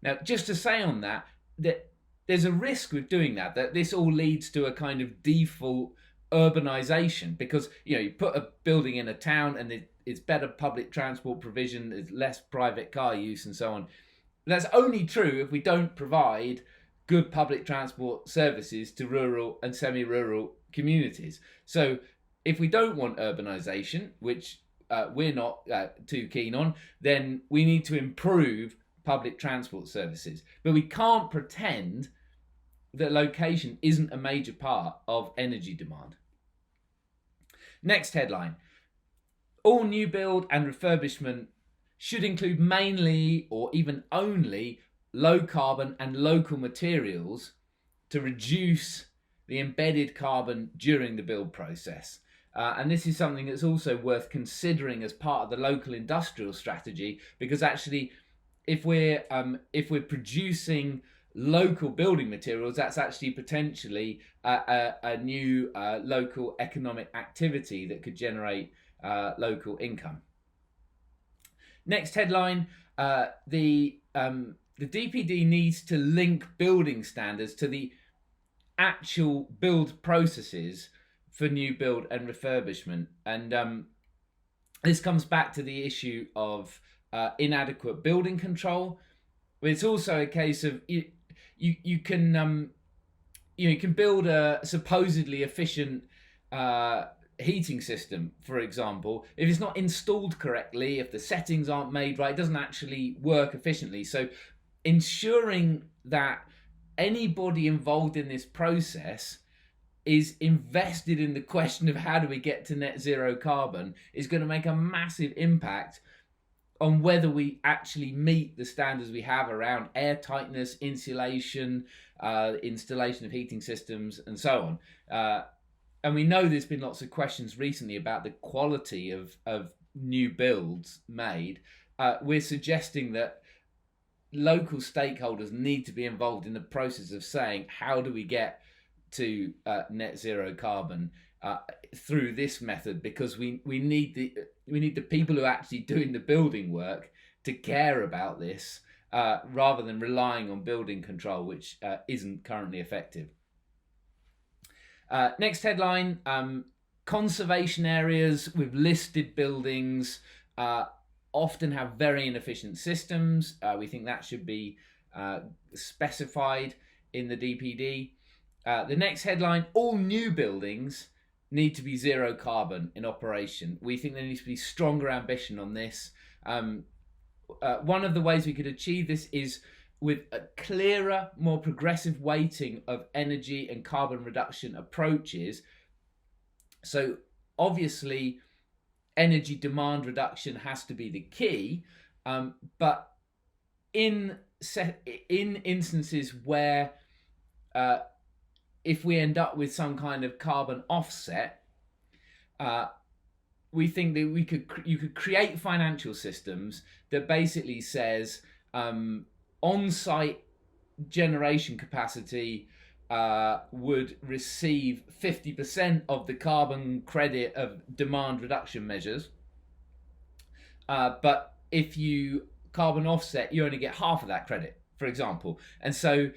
Now, just to say on that there's a risk with doing that this all leads to a kind of default urbanization, because you put a building in a town and it's better public transport provision, there's less private car use and so on. That's only true if we don't provide good public transport services to rural and semi-rural communities. So if we don't want urbanization, which we're not too keen on, then we need to improve public transport services. But we can't pretend that location isn't a major part of energy demand. Next headline: all new build and refurbishment should include mainly or even only low carbon and local materials to reduce the embedded carbon during the build process. And this is something that's also worth considering as part of the local industrial strategy, because actually if we're producing local building materials, that's actually potentially a new local economic activity that could generate local income. Next headline: the DPD needs to link building standards to the actual build processes for new build and refurbishment, and this comes back to the issue of inadequate building control. But it's also a case of you can build a supposedly efficient heating system, for example. If it's not installed correctly, if the settings aren't made right, it doesn't actually work efficiently. So ensuring that anybody involved in this process is invested in the question of how do we get to net zero carbon is going to make a massive impact on whether we actually meet the standards we have around air tightness, insulation, installation of heating systems, and so on. And we know there's been lots of questions recently about the quality of new builds made. We're suggesting that local stakeholders need to be involved in the process of saying, how do we get to net zero carbon through this method, because we need the people who are actually doing the building work to care about this, rather than relying on building control, which isn't currently effective. Next headline: conservation areas with listed buildings often have very inefficient systems. We think that should be specified in the DPD. The next headline: all new buildings need to be zero carbon in operation. We think there needs to be stronger ambition on this. One of the ways we could achieve this is with a clearer, more progressive weighting of energy and carbon reduction approaches. So obviously energy demand reduction has to be the key, but in instances where if we end up with some kind of carbon offset, we think that you could create financial systems that basically says on-site generation capacity would receive 50% of the carbon credit of demand reduction measures, but if you carbon offset, you only get half of that credit, for example. And so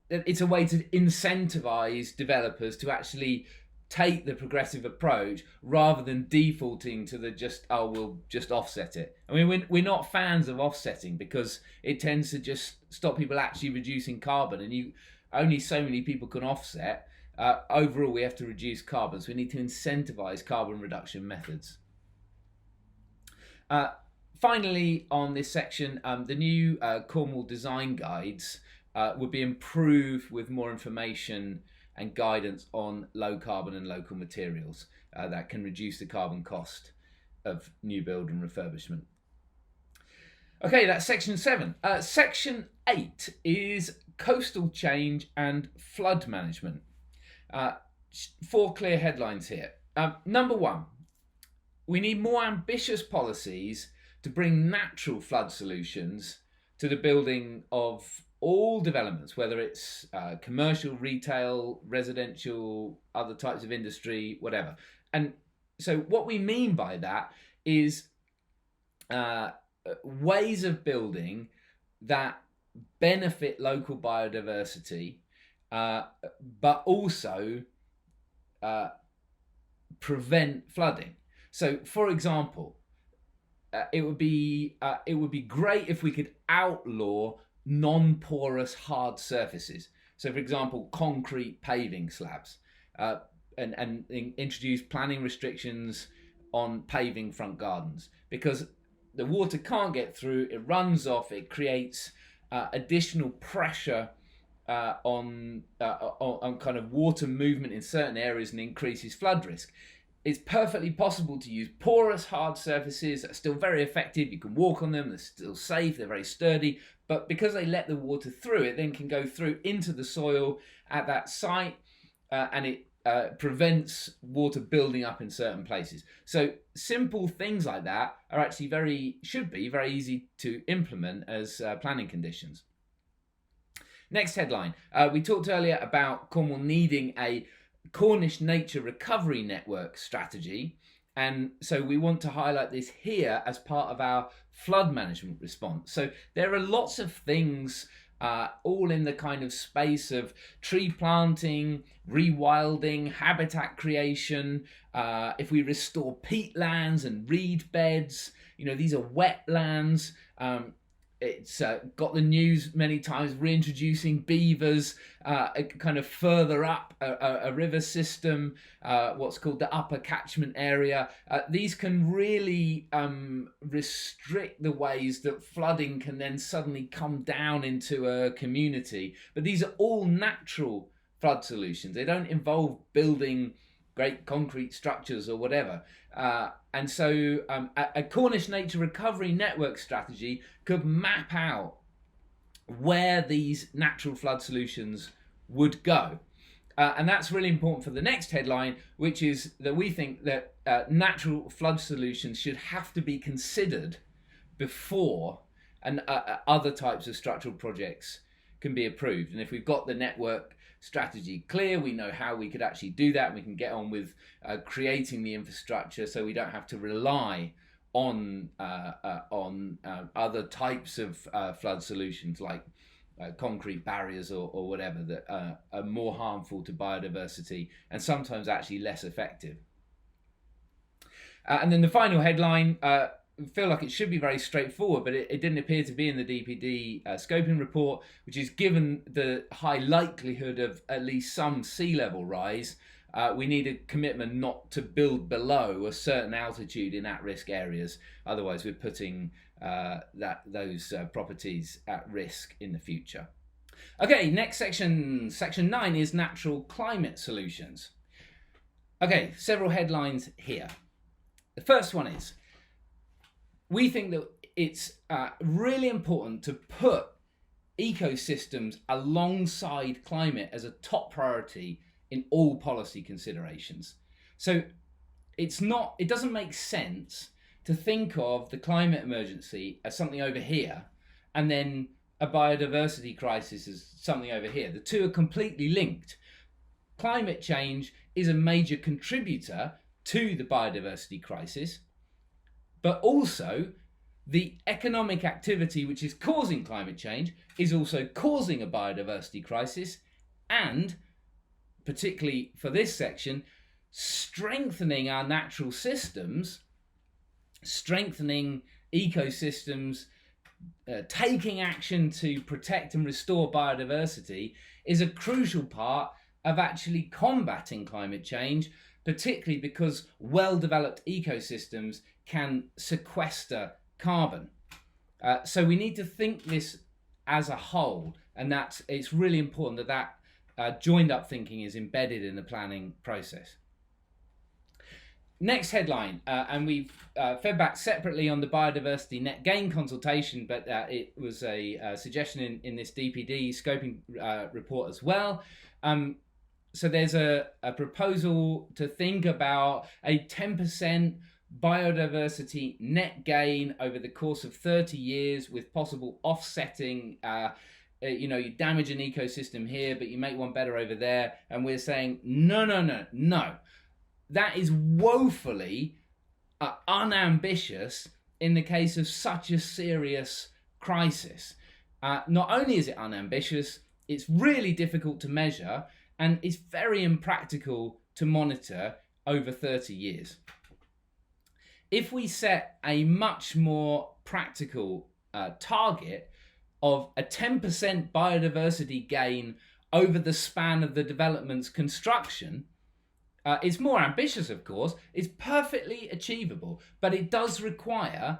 it's a way to incentivize developers to actually take the progressive approach rather than defaulting to the we'll just offset it. I mean, we're not fans of offsetting because it tends to just stop people actually reducing carbon, and only so many people can offset. overall we have to reduce carbon, so we need to incentivize carbon reduction methods. Finally, on this section, the new Cornwall design guides would be improved with more information and guidance on low carbon and local materials that can reduce the carbon cost of new build and refurbishment. Okay, that's section 7. Section 8 is coastal change and flood management. 4 clear headlines here. Number 1, we need more ambitious policies to bring natural flood solutions to the building of all developments, whether it's commercial, retail, residential, other types of industry, whatever. And so what we mean by that is ways of building that benefit local biodiversity, but also prevent flooding. So, for example, it would be great if we could outlaw non-porous hard surfaces. So, for example, concrete paving slabs, and introduce planning restrictions on paving front gardens, because the water can't get through, it runs off, it creates additional pressure on kind of water movement in certain areas and increases flood risk. It's perfectly possible to use porous hard surfaces that are still very effective. You can walk on them, they're still safe, they're very sturdy, but because they let the water through, it then can go through into the soil at that site, and it prevents water building up in certain places. So simple things like that are actually should be very easy to implement as planning conditions. Next headline. We talked earlier about Cornwall needing a Cornish nature recovery network strategy, and so we want to highlight this here as part of our flood management response. So there are lots of things all in the kind of space of tree planting, rewilding, habitat creation. If we restore peatlands and reed beds, these are wetlands. It's got the news many times, reintroducing beavers kind of further up a river system, what's called the upper catchment area. These can really restrict the ways that flooding can then suddenly come down into a community. But these are all natural flood solutions. They don't involve building great concrete structures or whatever. And so a Cornish nature recovery network strategy could map out where these natural flood solutions would go. And that's really important for the next headline, which is that we think that natural flood solutions should have to be considered before and other types of structural projects can be approved. And if we've got the network strategy clear, we know how we could actually do that, and we can get on with creating the infrastructure so we don't have to rely on other types of flood solutions like concrete barriers or whatever that are more harmful to biodiversity and sometimes actually less effective. And then the final headline, feel like it should be very straightforward, but it didn't appear to be in the DPD scoping report, which is given the high likelihood of at least some sea level rise, we need a commitment not to build below a certain altitude in at-risk areas. Otherwise, we're putting those properties at risk in the future. Okay, next section, section 9, is natural climate solutions. Okay, several headlines here. The first one is, we think that it's really important to put ecosystems alongside climate as a top priority in all policy considerations. So it doesn't make sense to think of the climate emergency as something over here and then a biodiversity crisis as something over here. The two are completely linked. Climate change is a major contributor to the biodiversity crisis, but also the economic activity which is causing climate change is also causing a biodiversity crisis, and particularly for this section, strengthening our natural systems, strengthening ecosystems, taking action to protect and restore biodiversity is a crucial part of actually combating climate change, particularly because well-developed ecosystems can sequester carbon. So we need to think this as a whole, and it's really important that joined up thinking is embedded in the planning process. Next headline, and we've fed back separately on the Biodiversity Net Gain consultation, but it was a suggestion in this DPD scoping report as well. So there's a proposal to think about a 10% biodiversity net gain over the course of 30 years with possible offsetting. You damage an ecosystem here, but you make one better over there. And we're saying, no. That is woefully unambitious in the case of such a serious crisis. Not only is it unambitious, it's really difficult to measure, and it's very impractical to monitor over 30 years. If we set a much more practical target of a 10% biodiversity gain over the span of the development's construction, it's more ambitious, of course. It's perfectly achievable, but it does require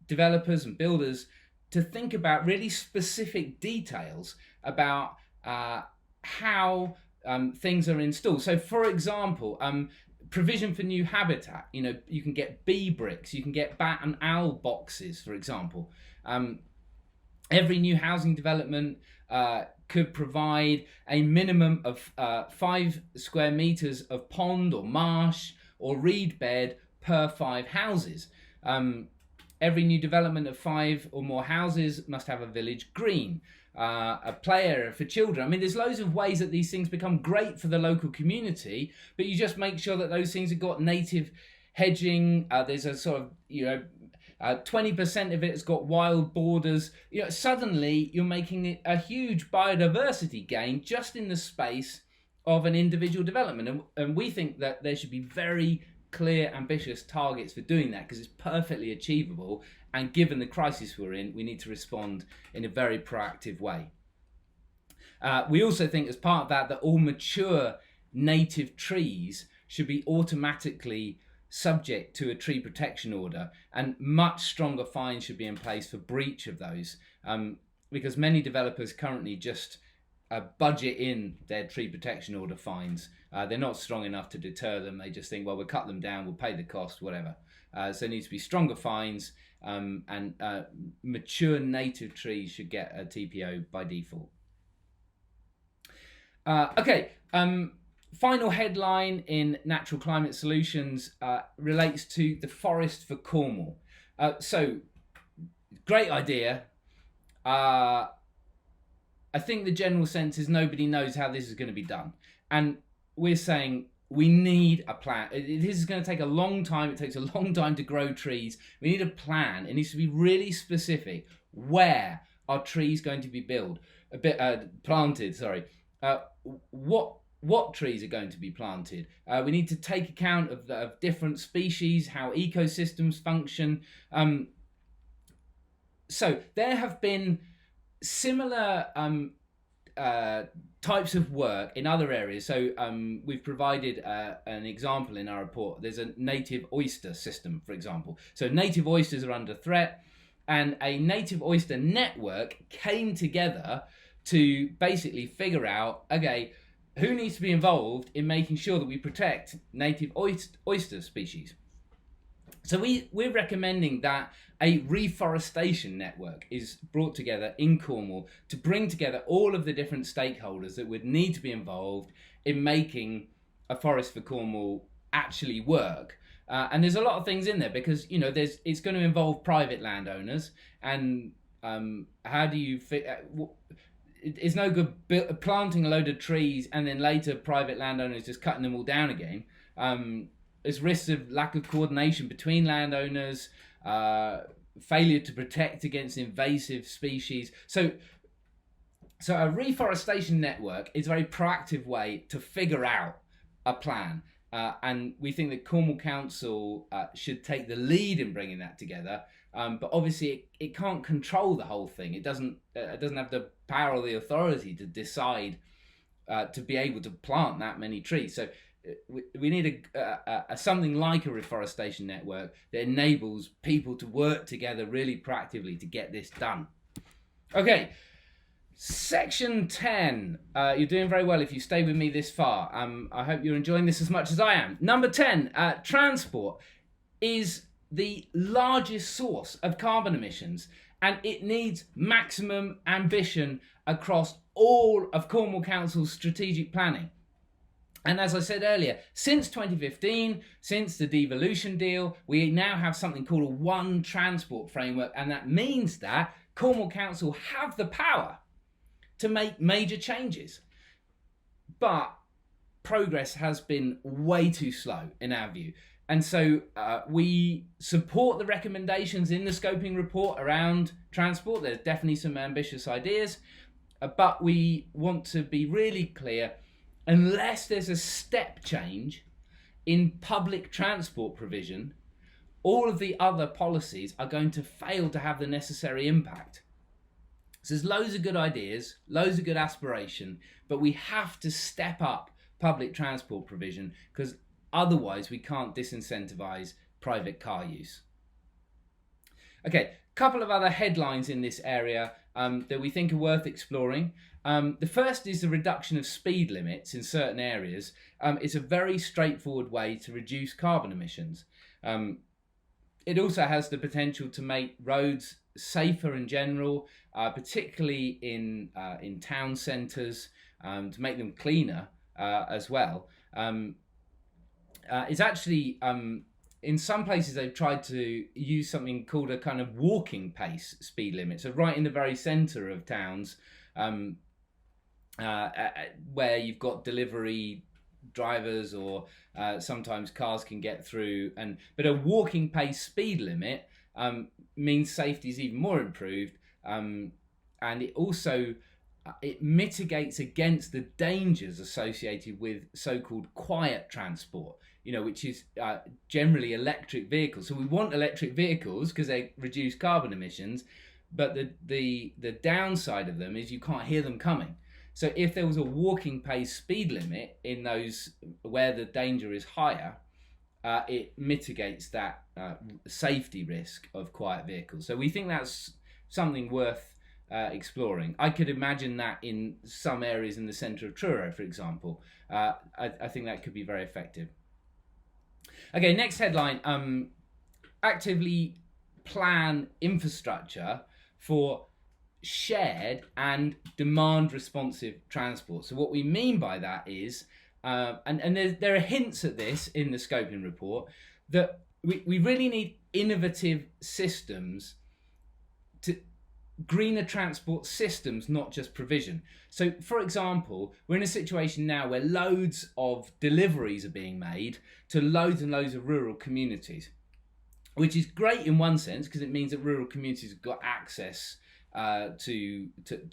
developers and builders to think about really specific details about how things are installed. So, for example, provision for new habitat. You can get bee bricks, you can get bat and owl boxes, for example. Every new housing development could provide a minimum of 5 square meters of pond or marsh or reed bed per 5 houses. Every new development of 5 or more houses must have a village green, a play area for children. I mean, there's loads of ways that these things become great for the local community, but you just make sure that those things have got native hedging. There's a sort of, 20% of it has got wild borders. Suddenly you're making a huge biodiversity gain just in the space of an individual development. And we think that there should be very clear, ambitious targets for doing that, because it's perfectly achievable. And given the crisis we're in, we need to respond in a very proactive way. We also think as part of that all mature native trees should be automatically subject to a tree protection order, and much stronger fines should be in place for breach of those, because many developers currently just budget in their tree protection order fines. They're not strong enough to deter them. They just think, well, we'll cut them down, we'll pay the cost, whatever. So there needs to be stronger fines, and mature native trees should get a TPO by default. Final headline in Natural Climate Solutions relates to the forest for Cornwall. So, great idea. I think the general sense is nobody knows how this is going to be done. And we're saying we need a plan. This is going to take a long time. It takes a long time to grow trees. We need a plan. It needs to be really specific. Where are trees going to be planted? What trees are going to be planted? We need to take account of different species, how ecosystems function. So there have been similar types of work in other areas. So we've provided an example in our report. There's a native oyster system, for example. So native oysters are under threat, and a native oyster network came together to basically figure out, okay, who needs to be involved in making sure that we protect native oyster species. So we're recommending that a reforestation network is brought together in Cornwall to bring together all of the different stakeholders that would need to be involved in making a forest for Cornwall actually work. And there's a lot of things in there, because it's going to involve private landowners, and how do you it's no good planting a load of trees and then later private landowners just cutting them all down again. There's risks of lack of coordination between landowners, failure to protect against invasive species. So a reforestation network is a very proactive way to figure out a plan. And we think that Cornwall Council should take the lead in bringing that together. But obviously it can't control the whole thing. It doesn't have the power or the authority to decide to be able to plant that many trees. So we need something like a reforestation network that enables people to work together really proactively to get this done. Okay, section 10. You're doing very well if you stay with me this far. I hope you're enjoying this as much as I am. Number 10, transport is the largest source of carbon emissions, and it needs maximum ambition across all of Cornwall Council's strategic planning. And as I said earlier, since 2015, since the devolution deal, we now have something called a one transport framework, and that means that Cornwall Council have the power to make major changes. But progress has been way too slow in our view. And so we support the recommendations in the scoping report around transport. There's definitely some ambitious ideas, but we want to be really clear, unless there's a step change in public transport provision, all of the other policies are going to fail to have the necessary impact. So there's loads of good ideas, loads of good aspiration, but we have to step up public transport provision, because otherwise we can't disincentivize private car use. Okay, couple of other headlines in this area that we think are worth exploring. The first is the reduction of speed limits in certain areas. It's a very straightforward way to reduce carbon emissions. It also has the potential to make roads safer in general, particularly in town centres, to make them cleaner as well. It's actually, in some places they've tried to use something called a kind of walking pace speed limit. So right in the very centre of towns, where you've got delivery drivers or sometimes cars can get through, but a walking pace speed limit means safety is even more improved, and it also it mitigates against the dangers associated with so-called quiet transport, which is generally electric vehicles. So we want electric vehicles because they reduce carbon emissions, but the downside of them is you can't hear them coming. So if there was a walking pace speed limit in those where the danger is higher, it mitigates that safety risk of quiet vehicles. So we think that's something worth exploring. I could imagine that in some areas in the centre of Truro, for example. I think that could be very effective. Okay, next headline. Actively plan infrastructure for shared and demand responsive transport. So what we mean by that is, and there are hints at this in the scoping report, that we really need innovative systems, to greener transport systems, not just provision. So for example, we're in a situation now where loads of deliveries are being made to loads and loads of rural communities, which is great in one sense because it means that rural communities have got access to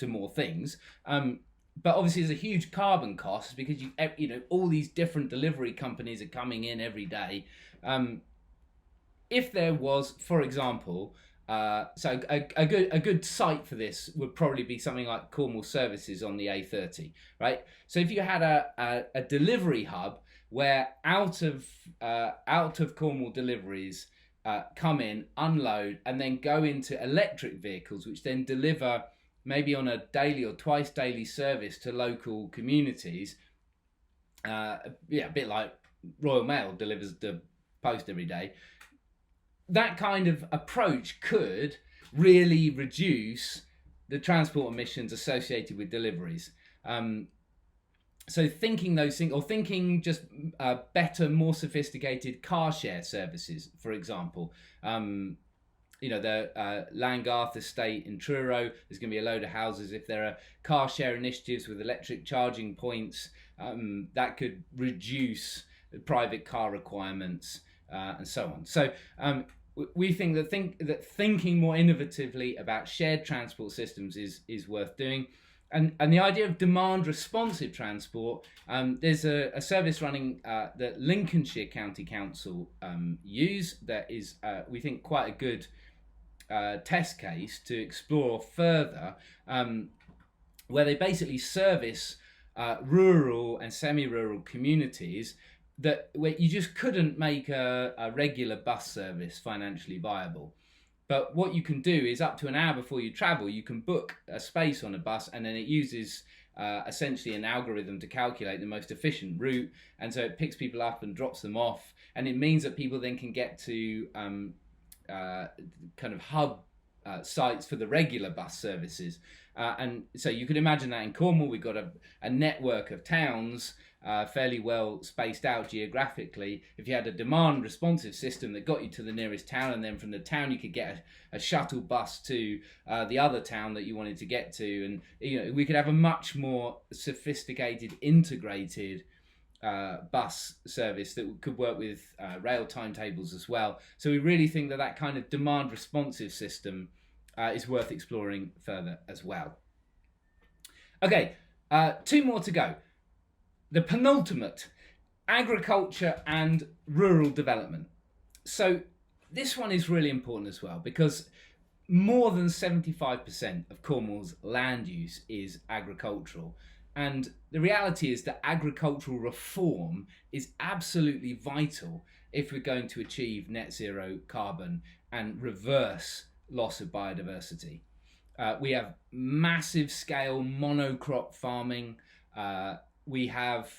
more things, but obviously there's a huge carbon cost because all these different delivery companies are coming in every day. If there was, for example, so a good site for this would probably be something like Cornwall Services on the A30, right? So if you had a delivery hub where out of Cornwall deliveries come in, unload, and then go into electric vehicles, which then deliver maybe on a daily or twice daily service to local communities. A bit like Royal Mail delivers the post every day. That kind of approach could really reduce the transport emissions associated with deliveries. So thinking those things, or thinking just better, more sophisticated car share services, for example. The Langarth estate in Truro, there's going to be a load of houses. If there are car share initiatives with electric charging points, that could reduce private car requirements and so on. So we think that thinking more innovatively about shared transport systems is worth doing. And the idea of demand responsive transport, there's a service running that Lincolnshire County Council use that is, we think, quite a good test case to explore further, where they basically service rural and semi-rural communities where you just couldn't make a regular bus service financially viable. But what you can do is up to an hour before you travel, you can book a space on a bus, and then it uses essentially an algorithm to calculate the most efficient route. And so it picks people up and drops them off. And it means that people then can get to kind of hub sites for the regular bus services. And so you could imagine that in Cornwall, we've got a network of towns fairly well spaced out geographically. If you had a demand responsive system that got you to the nearest town, and then from the town you could get a shuttle bus to the other town that you wanted to get to, and we could have a much more sophisticated, integrated bus service that could work with rail timetables as well. So we really think that kind of demand responsive system is worth exploring further as well. Okay, 2 more to go. The penultimate, agriculture and rural development. So this one is really important as well, because more than 75% of Cornwall's land use is agricultural. And the reality is that agricultural reform is absolutely vital if we're going to achieve net zero carbon and reverse loss of biodiversity. We have massive scale monocrop farming. We have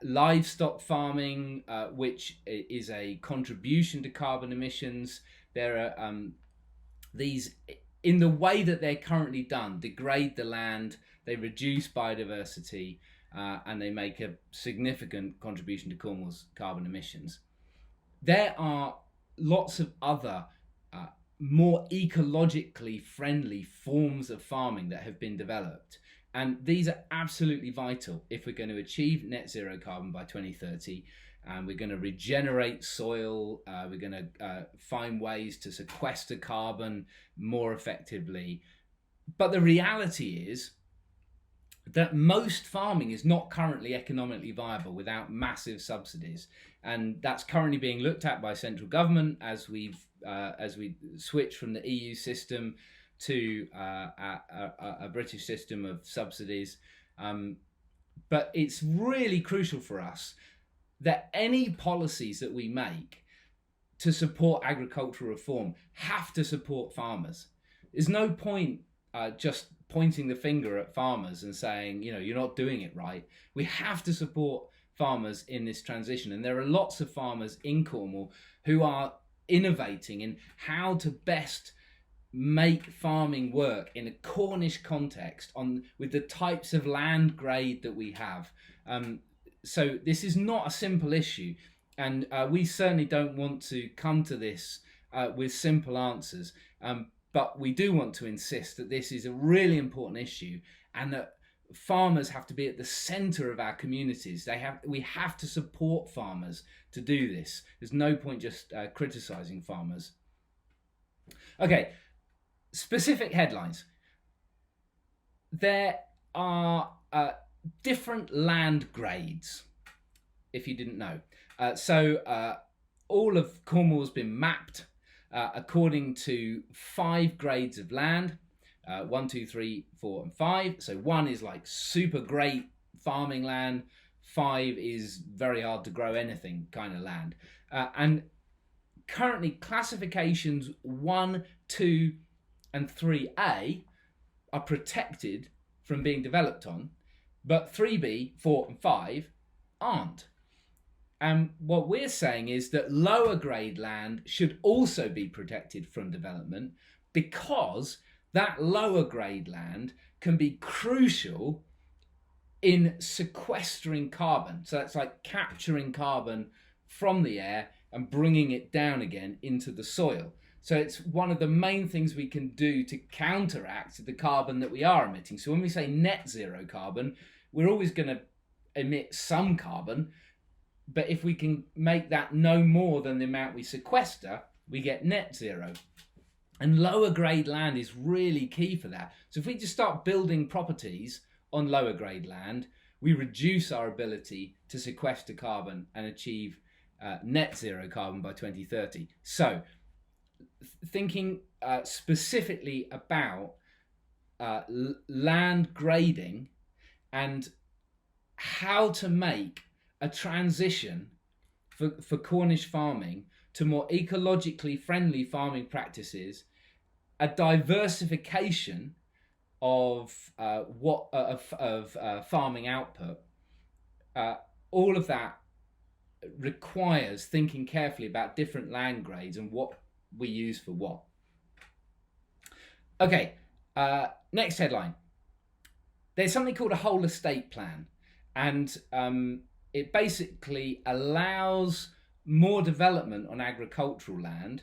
livestock farming, which is a contribution to carbon emissions. There are these, in the way that they're currently done, degrade the land, they reduce biodiversity, and they make a significant contribution to Cornwall's carbon emissions. There are lots of other more ecologically friendly forms of farming that have been developed. And these are absolutely vital if we're going to achieve net zero carbon by 2030. And we're going to regenerate soil. We're going to find ways to sequester carbon more effectively. But the reality is that most farming is not currently economically viable without massive subsidies. And that's currently being looked at by central government as we switch from the EU system to a British system of subsidies. But it's really crucial for us that any policies that we make to support agricultural reform have to support farmers. There's no point just pointing the finger at farmers and saying, you're not doing it right. We have to support farmers in this transition. And there are lots of farmers in Cornwall who are innovating in how to best make farming work in a Cornish context with the types of land grade that we have. So this is not a simple issue, and we certainly don't want to come to this with simple answers, but we do want to insist that this is a really important issue and that farmers have to be at the centre of our communities. We have to support farmers to do this. There's no point just criticising farmers. Okay, specific headlines. There are different land grades, if you didn't know. So all of Cornwall has been mapped according to 5 grades of land. 1, 2, 3, 4, and 5. So 1 is like super great farming land. 5 is very hard to grow anything kind of land. And currently classifications 1, 2, and 3A are protected from being developed on, but 3B, 4, and 5 aren't. And what we're saying is that lower grade land should also be protected from development, because that lower grade land can be crucial in sequestering carbon. So that's like capturing carbon from the air and bringing it down again into the soil. So it's one of the main things we can do to counteract the carbon that we are emitting. So when we say net zero carbon, we're always going to emit some carbon, but if we can make that no more than the amount we sequester, we get net zero. And lower grade land is really key for that. So if we just start building properties on lower grade land, we reduce our ability to sequester carbon and achieve net zero carbon by 2030. So thinking specifically about land grading and how to make a transition for Cornish farming to more ecologically friendly farming practices, a diversification of farming output. All of that requires thinking carefully about different land grades and what we use for what. Okay, next headline. There's something called a whole estate plan, and it basically allows more development on agricultural land.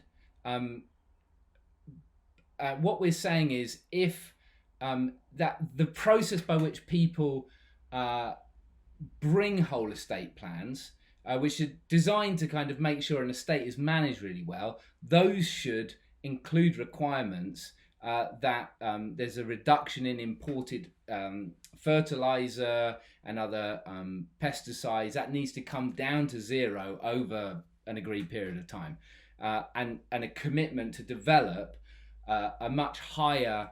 What we're saying is, if that the process by which people bring whole estate plans, which are designed to kind of make sure an estate is managed really well, those should include requirements that there's a reduction in imported fertilizer and other pesticides. That needs to come down to zero over an agreed period of time, and a commitment to develop a much higher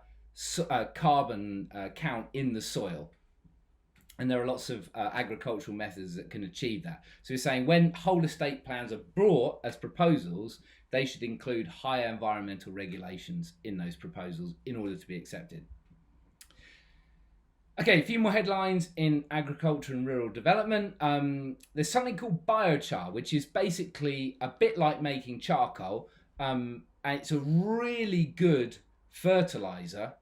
carbon count in the soil. And there are lots of agricultural methods that can achieve that. So we're saying when whole estate plans are brought as proposals, they should include higher environmental regulations in those proposals in order to be accepted. Okay, a few more headlines in agriculture and rural development. There's something called biochar, which is basically a bit like making charcoal. And it's a really good fertilizer.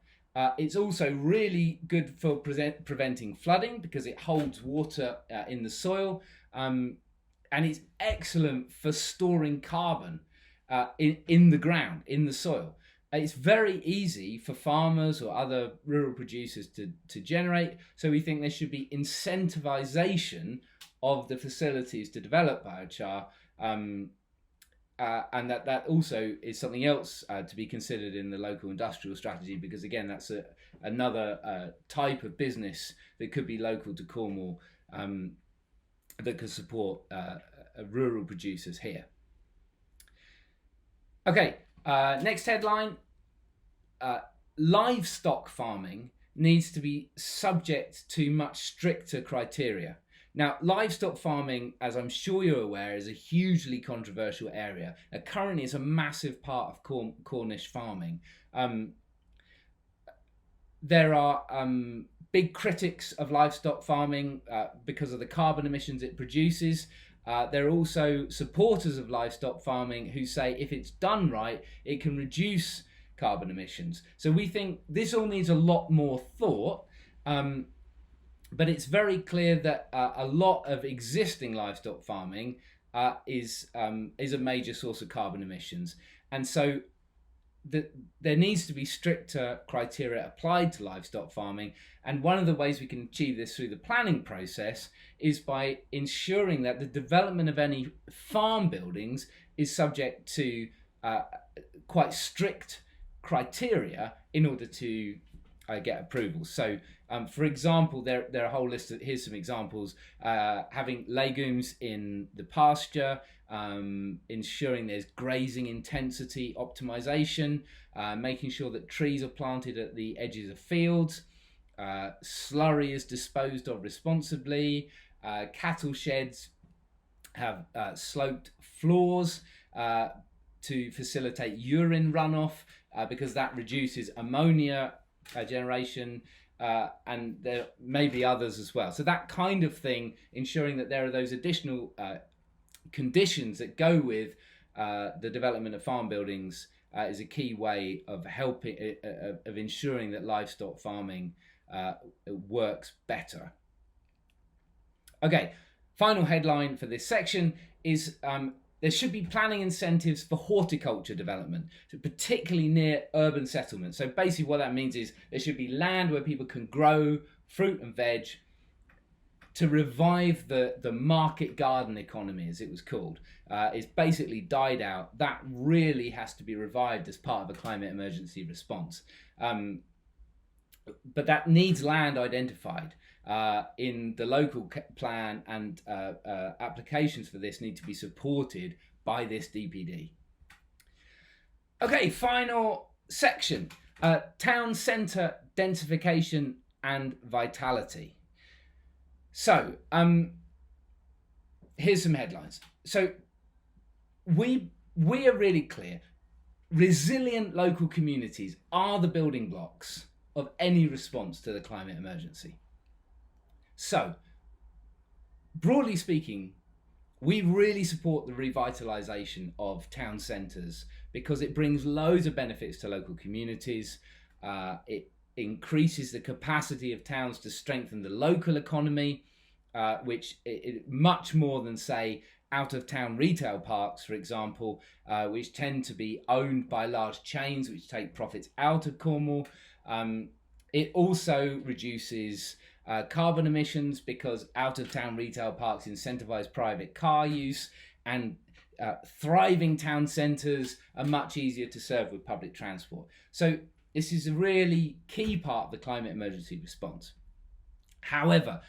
It's also really good for preventing flooding because it holds water in the soil, and it's excellent for storing carbon in the ground, in the soil. It's very easy for farmers or other rural producers to generate, so we think there should be incentivization of the facilities to develop biochar, and that also is something else to be considered in the local industrial strategy, because again, that's another type of business that could be local to Cornwall, that could support rural producers here. Okay, next headline. Livestock farming needs to be subject to much stricter criteria. Now, livestock farming, as I'm sure you're aware, is a hugely controversial area. Currently, it's a massive part of Cornish farming. There are big critics of livestock farming because of the carbon emissions it produces. There are also supporters of livestock farming who say if it's done right, it can reduce carbon emissions. So we think this all needs a lot more thought. But it's very clear that a lot of existing livestock farming is a major source of carbon emissions, and so there needs to be stricter criteria applied to livestock farming. And one of the ways we can achieve this through the planning process is by ensuring that the development of any farm buildings is subject to quite strict criteria in order to get approval. So for example, there are a whole list of, here's some examples: having legumes in the pasture, ensuring there's grazing intensity optimization, making sure that trees are planted at the edges of fields, slurry is disposed of responsibly, cattle sheds have sloped floors to facilitate urine runoff because that reduces ammonia generation, and there may be others as well. So that kind of thing, ensuring that there are those additional conditions that go with the development of farm buildings is a key way of helping, of ensuring that livestock farming works better. Okay, final headline for this section is there should be planning incentives for horticulture development, so particularly near urban settlements. So basically what that means is there should be land where people can grow fruit and veg to revive the market garden economy, as it was called. It's basically died out. That really has to be revived as part of a climate emergency response. But that needs land identified in the local plan, and applications for this need to be supported by this DPD. Okay, final section, town centre densification and vitality. So here's some headlines. So we are really clear. Resilient local communities are the building blocks of any response to the climate emergency. So, broadly speaking, we really support the revitalisation of town centres because it brings loads of benefits to local communities. It increases the capacity of towns to strengthen the local economy, which much more than, say, out-of-town retail parks, for example, which tend to be owned by large chains which take profits out of Cornwall. It also reduces carbon emissions because out-of-town retail parks incentivise private car use, and thriving town centres are much easier to serve with public transport. So this is a really key part of the climate emergency response. However,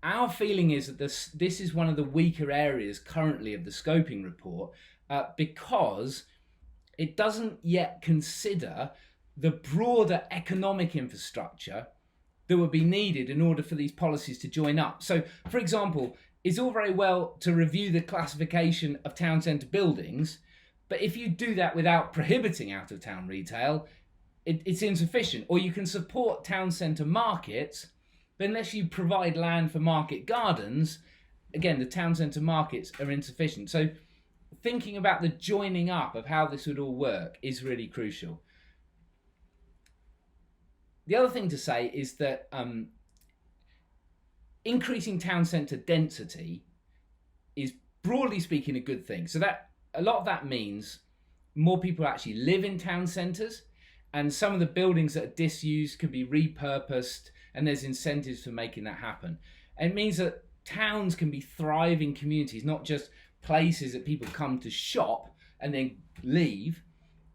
our feeling is that this is one of the weaker areas currently of the scoping report because it doesn't yet consider the broader economic infrastructure that would be needed in order for these policies to join up. So, for example, it's all very well to review the classification of town centre buildings, but if you do that without prohibiting out-of-town retail, it's insufficient. Or you can support town centre markets, but unless you provide land for market gardens, again, the town centre markets are insufficient. So thinking about the joining up of how this would all work is really crucial. The other thing to say is that increasing town centre density is, broadly speaking, a good thing. So that a lot of that means more people actually live in town centres, and some of the buildings that are disused can be repurposed, and there's incentives for making that happen. And it means that towns can be thriving communities, not just places that people come to shop and then leave.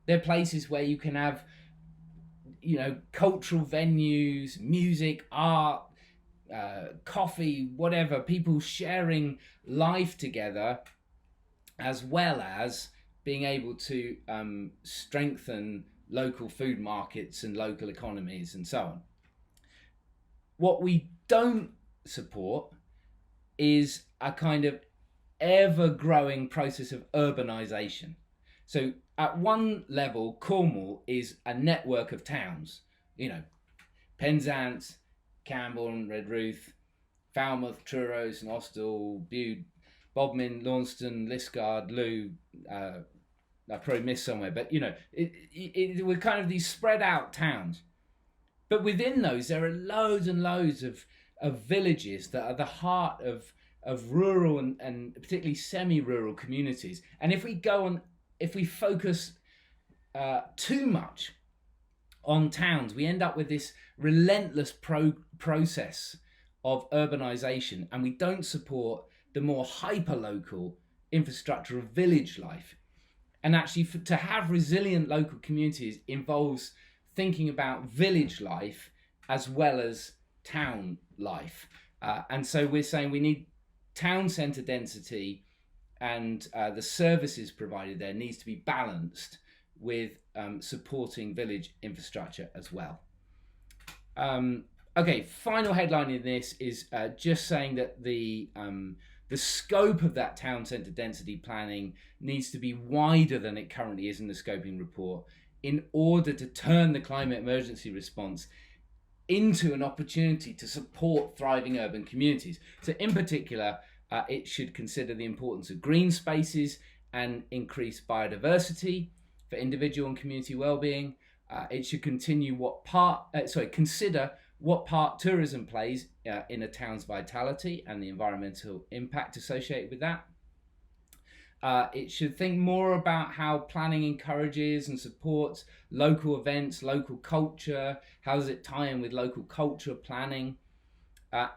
They're places where you can have, cultural venues, music, art, coffee, whatever, people sharing life together, as well as being able to strengthen local food markets and local economies and so on. What we don't support is a kind of ever-growing process of urbanisation. So at one level, Cornwall is a network of towns, Penzance, Camborne, Redruth, Falmouth, Truro, St Austell, Bude, Bodmin, Launceston, Liskeard, Looe. I probably missed somewhere, but we're kind of these spread out towns. But within those, there are loads and loads of villages that are the heart of rural and particularly semi-rural communities. And if we focus too much on towns, we end up with this relentless process of urbanisation, and we don't support the more hyper-local infrastructure of village life. And actually, to have resilient local communities involves thinking about village life as well as town life. And so we're saying we need town centre density, and the services provided there needs to be balanced with supporting village infrastructure as well. Okay, final headline in this is just saying that the scope of that town centre density planning needs to be wider than it currently is in the scoping report in order to turn the climate emergency response into an opportunity to support thriving urban communities. So in particular, it should consider the importance of green spaces and increase biodiversity for individual and community well-being. It should consider what part tourism plays in a town's vitality and the environmental impact associated with that. It should think more about how planning encourages and supports local events, local culture. How does it tie in with local culture planning?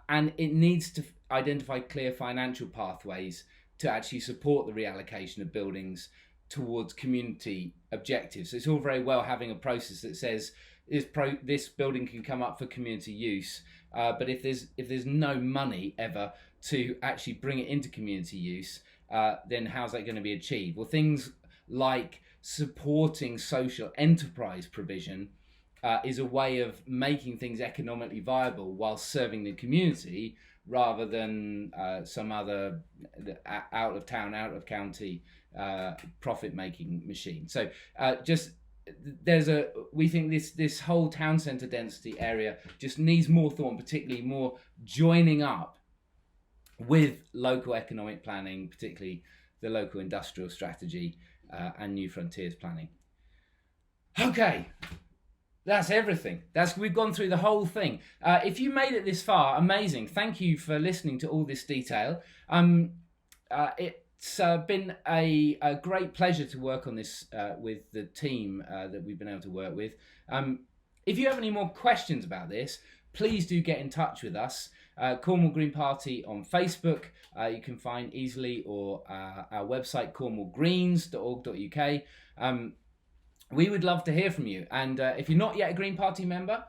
And it needs to identify clear financial pathways to actually support the reallocation of buildings towards community objectives. So it's all very well having a process that says this building can come up for community use, but if there's no money ever to actually bring it into community use, then how's that going to be achieved? Well, things like supporting social enterprise provision is a way of making things economically viable while serving the community, rather than some other out of town, out of county profit making machine. So we think this whole town centre density area just needs more thought, and particularly more joining up with local economic planning, particularly the local industrial strategy and New Frontiers planning. Okay, that's everything. We've gone through the whole thing. If you made it this far, amazing. Thank you for listening to all this detail. It's been a great pleasure to work on this with the team that we've been able to work with. If you have any more questions about this, please do get in touch with us. Cornwall Green Party on Facebook, you can find easily, or our website cornwallgreens.org.uk. We would love to hear from you, and if you're not yet a Green Party member,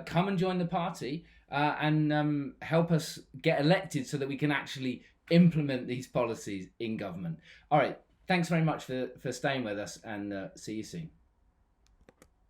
come and join the party and help us get elected so that we can actually implement these policies in government. All right, thanks very much for staying with us, and see you soon.